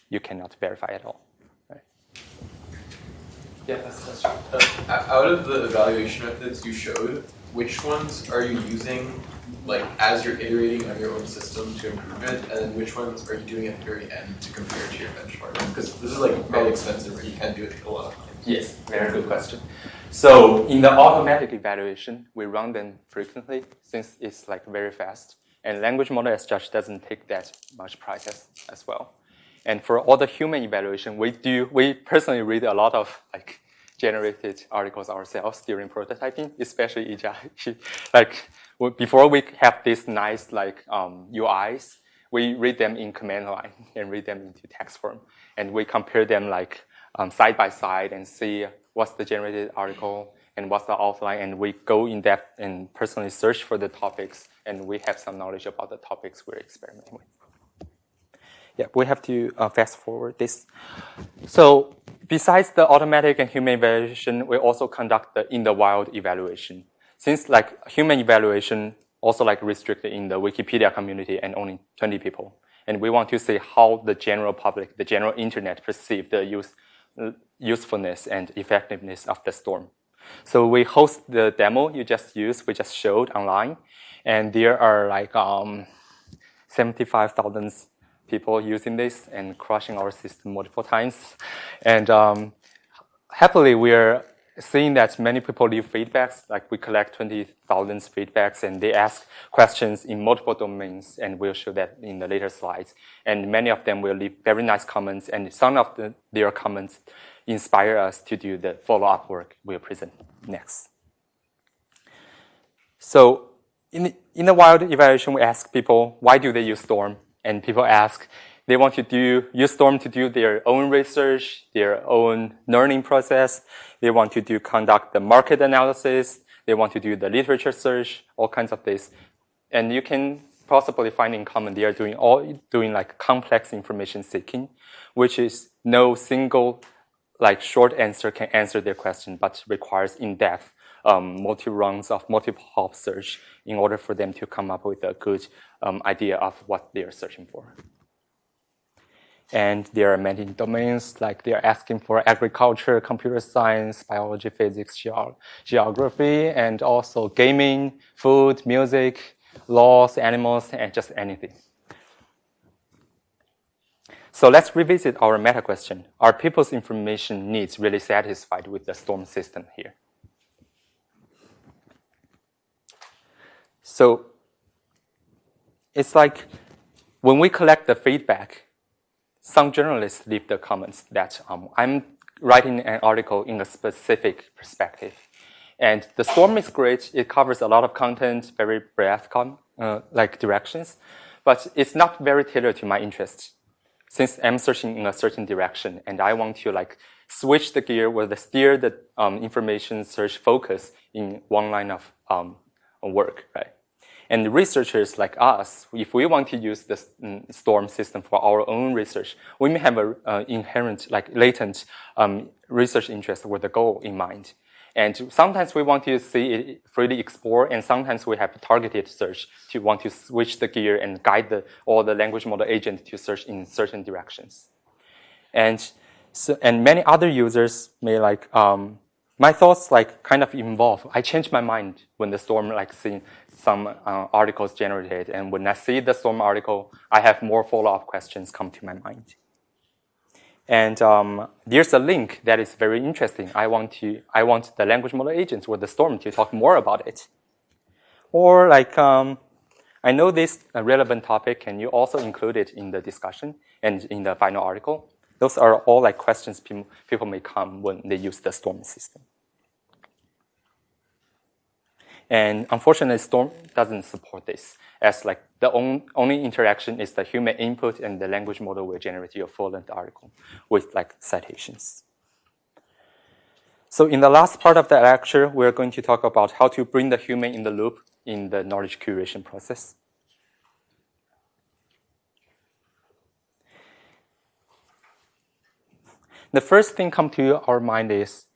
[SPEAKER 7] you cannot verify at all. Right?
[SPEAKER 5] Yeah, that's a question. Out of the evaluation methods you showed, which ones are you using like as you're iterating on your own system to improve it, and then which ones are you doing at the very end to compare to your benchmark? Because this is like very expensive, right? You can't do it a lot of times.
[SPEAKER 7] Yes, very good question. So in the automatic evaluation, we run them frequently since it's like very fast. And language model as such doesn't take that much process as well. And for all the human evaluation, we personally read a lot of like generated articles ourselves during prototyping, especially like before we have these nice like UIs, we read them in command line and read them into text form. And we compare them like side by side and see what's the generated article and what's the outline, and we go in depth and personally search for the topics, and we have some knowledge about the topics we're experimenting with. Yeah, we have to fast forward this. So besides the automatic and human evaluation, we also conduct the in the wild evaluation. Since like human evaluation also like restricted in the Wikipedia community and only 20 people, and we want to see how the general public, the general internet perceive the usefulness and effectiveness of the storm. So we host the demo we just showed online, and there are like 75,000 people using this and crashing our system multiple times. And happily, we are seeing that many people leave feedbacks, like we collect 20,000 feedbacks, and they ask questions in multiple domains, and we'll show that in the later slides. And many of them will leave very nice comments, and some of their comments inspire us to do the follow-up work we'll present next. So in the wild evaluation, we ask people, why do they use Storm? And people ask, they want to use Storm to do their own research, their own learning process. They want to conduct the market analysis. They want to do the literature search, all kinds of this. And you can possibly find in common, they are doing like complex information seeking, which is no single like short answer can answer their question, but requires in-depth multi-rounds of multi-hop search in order for them to come up with a good idea of what they are searching for. And there are many domains, like they are asking for agriculture, computer science, biology, physics, geography, and also gaming, food, music, laws, animals, and just anything. So let's revisit our meta question. Are people's information needs really satisfied with the Storm system here? So it's like when we collect the feedback, some journalists leave the comments that I'm writing an article in a specific perspective. And the Storm is great. It covers a lot of content, very breadth like directions, but it's not very tailored to my interests. Since I'm searching in a certain direction and I want to like switch the gear or steer the information search focus in one line of work, right? And researchers like us, if we want to use the Storm system for our own research, we may have an inherent, like latent research interest with a goal in mind. And sometimes we want to see it freely explore, and sometimes we have targeted search to want to switch the gear and guide all the language model agent to search in certain directions. And many other users may like, my thoughts like kind of evolve. I change my mind when the Storm like seeing some articles generated, and when I see the Storm article, I have more follow-up questions come to my mind. And there's a link that is very interesting. I want the language model agents or the Storm to talk more about it. Or like, I know this relevant topic, can you also include it in the discussion and in the final article? Those are all like questions people may come when they use the Storm system. And unfortunately, Storm doesn't support this, as like the only interaction is the human input and the language model will generate your full-length article with like citations. So in the last part of the lecture, we're going to talk about how to bring the human in the loop in the knowledge curation process. The first thing come to our mind is,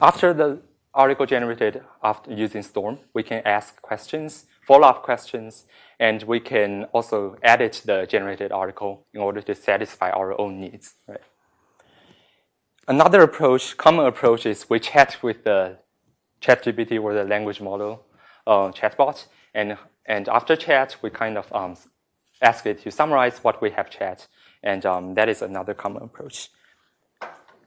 [SPEAKER 7] after the article generated after using Storm, we can ask questions, follow-up questions, and we can also edit the generated article in order to satisfy our own needs. Right? Another approach, common approach, is we chat with the ChatGPT or the language model chatbot, and after chat, we kind of ask it to summarize what we have chat, and that is another common approach.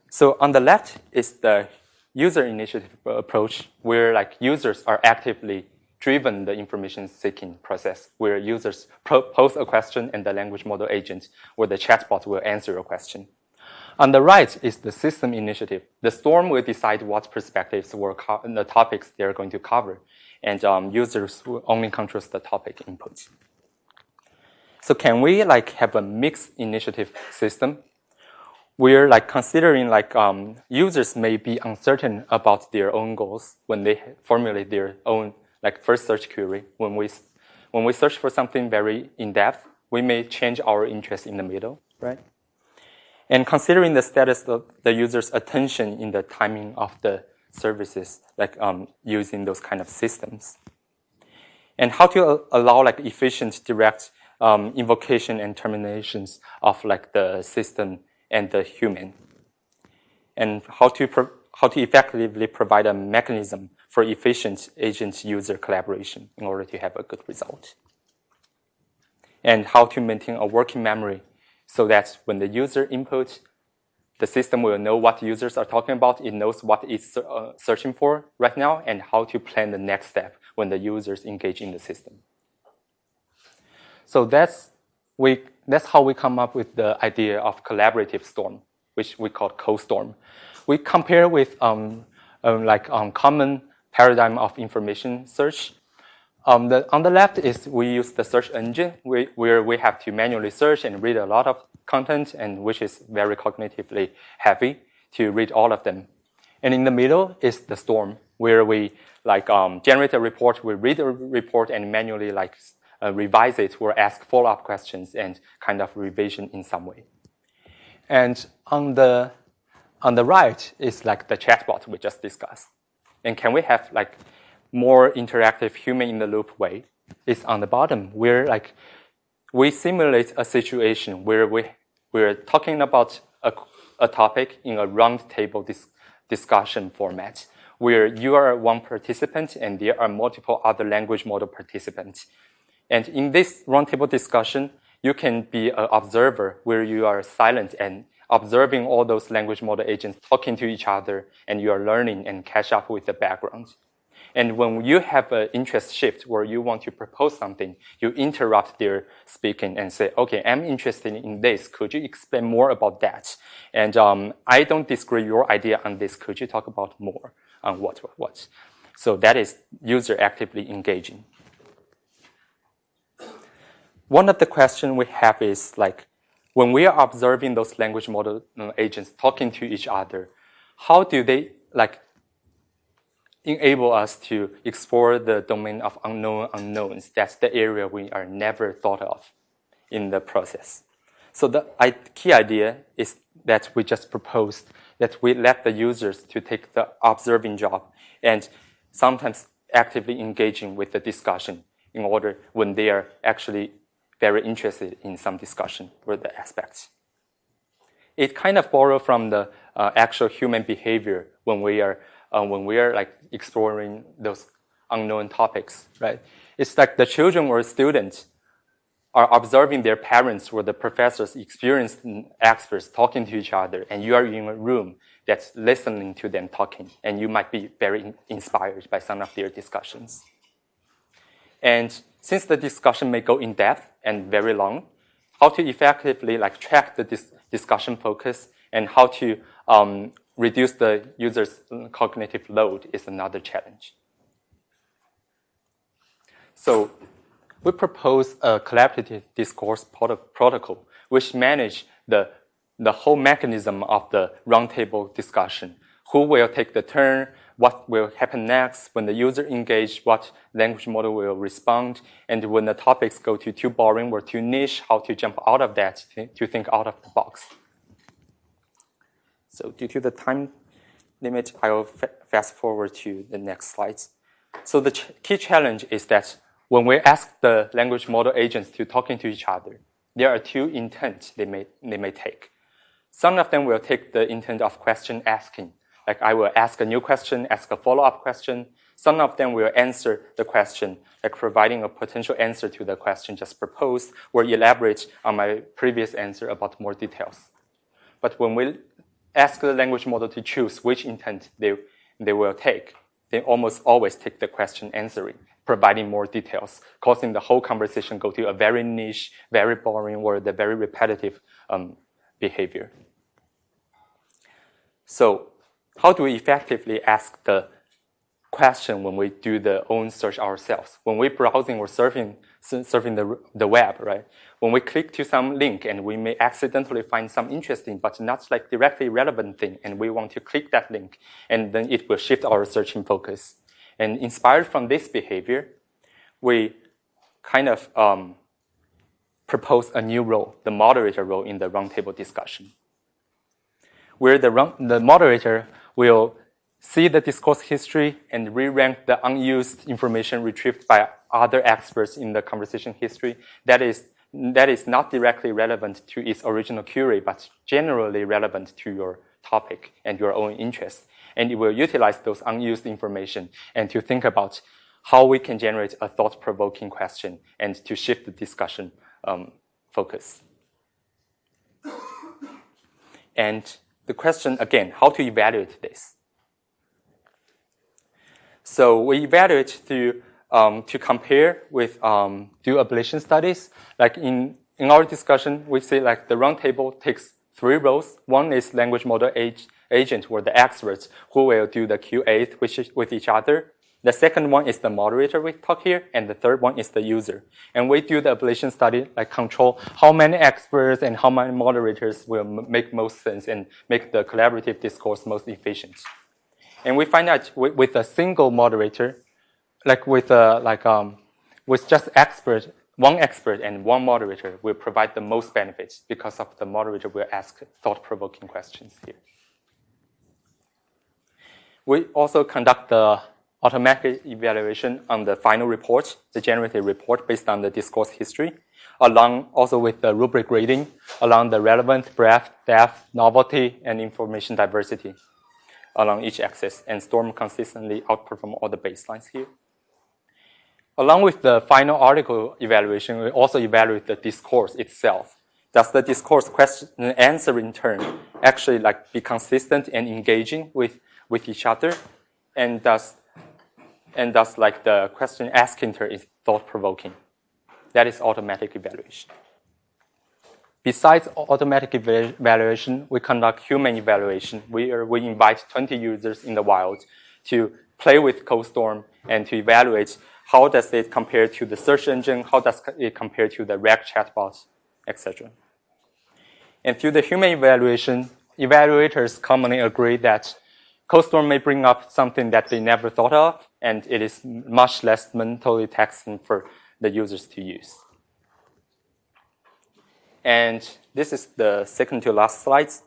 [SPEAKER 7] So on the left is the user initiative approach, where like users are actively driven the information seeking process, where users pose a question and the language model agent or the chatbot will answer a question. On the right is the system initiative. The Storm will decide what perspectives or the topics they're going to cover, and users will only control the topic input. So can we like have a mixed initiative system? We're like considering like users may be uncertain about their own goals when they formulate their own like first search query. When we search for something very in-depth, we may change our interest in the middle, right? And considering the status of the user's attention in the timing of the services, like using those kind of systems. And how to allow like efficient direct invocation and terminations of like the system and the human, and how to effectively provide a mechanism for efficient agent-user collaboration in order to have a good result, and how to maintain a working memory so that when the user inputs, the system will know what users are talking about, it knows what it's searching for right now, and how to plan the next step when the users engage in the system. So that's how we come up with the idea of collaborative Storm, which we call co-Storm. We compare with common paradigm of information search. On the left is we use the search engine, where we have to manually search and read a lot of content, and which is very cognitively heavy to read all of them. And in the middle is the Storm, where we generate a report, we read a report and manually revise it or ask follow-up questions and kind of revision in some way. And on the right is like the chatbot we just discussed. And can we have like more interactive human in the loop way? Is on the bottom, where like we simulate a situation where we're talking about a topic in a round table discussion format, where you are one participant and there are multiple other language model participants. And in this roundtable discussion, you can be an observer where you are silent and observing all those language model agents talking to each other, and you are learning and catch up with the background. And when you have an interest shift where you want to propose something, you interrupt their speaking and say, okay, I'm interested in this. Could you explain more about that? And I don't disagree your idea on this. Could you talk about more on what? So that is user actively engaging. One of the questions we have is like, when we are observing those language model agents talking to each other, how do they enable us to explore the domain of unknown unknowns? That's the area we are never thought of in the process. So the key idea is that we just proposed that we let the users to take the observing job and sometimes actively engaging with the discussion in order when they are actually very interested in some discussion or the aspects. It kind of borrows from the actual human behavior when we are like exploring those unknown topics, right? It's like the children or students are observing their parents or the professors, experienced experts talking to each other, and you are in a room that's listening to them talking, and you might be very inspired by some of their discussions. And since the discussion may go in depth and very long, how to effectively track the discussion focus and how to reduce the user's cognitive load is another challenge. So we propose a collaborative discourse protocol which manage the whole mechanism of the roundtable discussion. Who will take the turn? What will happen next? When the user engage, what language model will respond? And when the topics go too boring or too niche, how to jump out of that to think out of the box. So due to the time limit, I will fast forward to the next slides. So the key challenge is that when we ask the language model agents to talking to each other, there are two intents they may take. Some of them will take the intent of question asking. Like I will ask a new question, ask a follow-up question. Some of them will answer the question, like providing a potential answer to the question just proposed or elaborate on my previous answer about more details. But when we ask the language model to choose which intent they will take, they almost always take the question answering, providing more details, causing the whole conversation go to a very niche, very boring, or the very repetitive behavior. So how do we effectively ask the question when we do the own search ourselves? When we're browsing or surfing the web, right? When we click to some link and we may accidentally find some interesting but not like directly relevant thing, and we want to click that link, and then it will shift our searching focus. And inspired from this behavior, we kind of propose a new role, the moderator role in the roundtable discussion, where the moderator will see the discourse history and re-rank the unused information retrieved by other experts in the conversation history that is not directly relevant to its original query, but generally relevant to your topic and your own interest. And it will utilize those unused information and to think about how we can generate a thought-provoking question and to shift the discussion focus. And the question, again, how to evaluate this? So we evaluate through to compare with do ablation studies. Like in our discussion, we say like the roundtable takes 3 roles. One is language model agent or the experts who will do the QA with each other. The second one is the moderator we talk here, and the third one is the user. And we do the ablation study, like control how many experts and how many moderators will make most sense and make the collaborative discourse most efficient. And we find out with a single moderator, like with just one expert and one moderator will provide the most benefits because of the moderator will ask thought-provoking questions here. We also conduct the automatic evaluation on the final report, the generated report based on the discourse history, along also with the rubric grading, along the relevant, breadth, depth, novelty, and information diversity along each axis, and STORM consistently outperform all the baselines here. Along with the final article evaluation, we also evaluate the discourse itself. Does the discourse question and answer in turn actually like be consistent and engaging with each other? And does like the question asking turn is thought-provoking? That is automatic evaluation. Besides automatic evaluation, we conduct human evaluation. We invite 20 users in the wild to play with CoStorm and to evaluate how does it compare to the search engine, how does it compare to the RAG chatbot, etc. And through the human evaluation, evaluators commonly agree that CoStorm may bring up something that they never thought of, and it is much less mentally taxing for the users to use. And this is the second to last slides.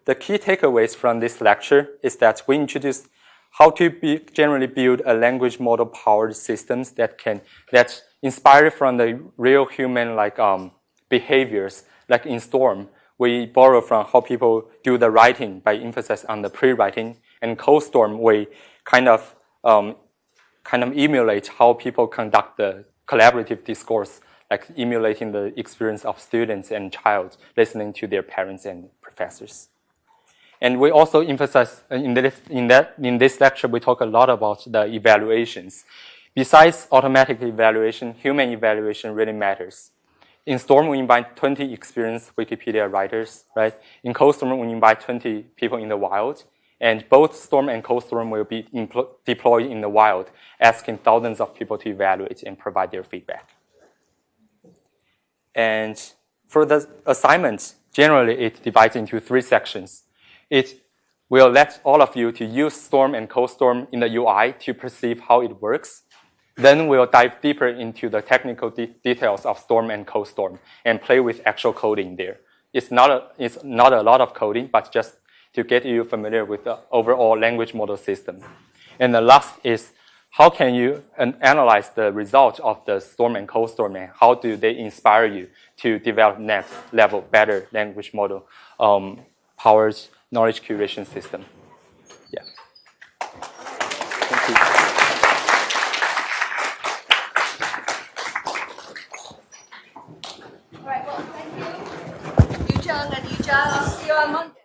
[SPEAKER 7] The key takeaways from this lecture is that we introduced how to generally build a language model powered systems that inspire from the real human behaviors. Like in STORM, we borrow from how people do the writing by emphasis on the pre-writing. And CoStorm, we kind of emulate how people conduct the collaborative discourse, like emulating the experience of students and child listening to their parents and professors. And we also emphasize in this lecture, we talk a lot about the evaluations. Besides automatic evaluation, human evaluation really matters. In STORM, we invite 20 experienced Wikipedia writers, right? In CoStorm, we invite 20 people in the wild. And both Storm and CoStorm will be deployed in the wild, asking thousands of people to evaluate and provide their feedback. And for the assignment, generally it divides into 3 sections. It will let all of you to use Storm and CoStorm in the UI to perceive how it works. Then we'll dive deeper into the technical details of Storm and CoStorm and play with actual coding there. It's not a lot of coding, but just to get you familiar with the overall language model system. And the last is, how can you analyze the result of the Storm and CoStorm, and how do they inspire you to develop next level, better language model powered knowledge curation system? Yeah. Thank you.
[SPEAKER 1] All right, well, thank you. Yu Cheng and Yu Zhang. See you on Monday.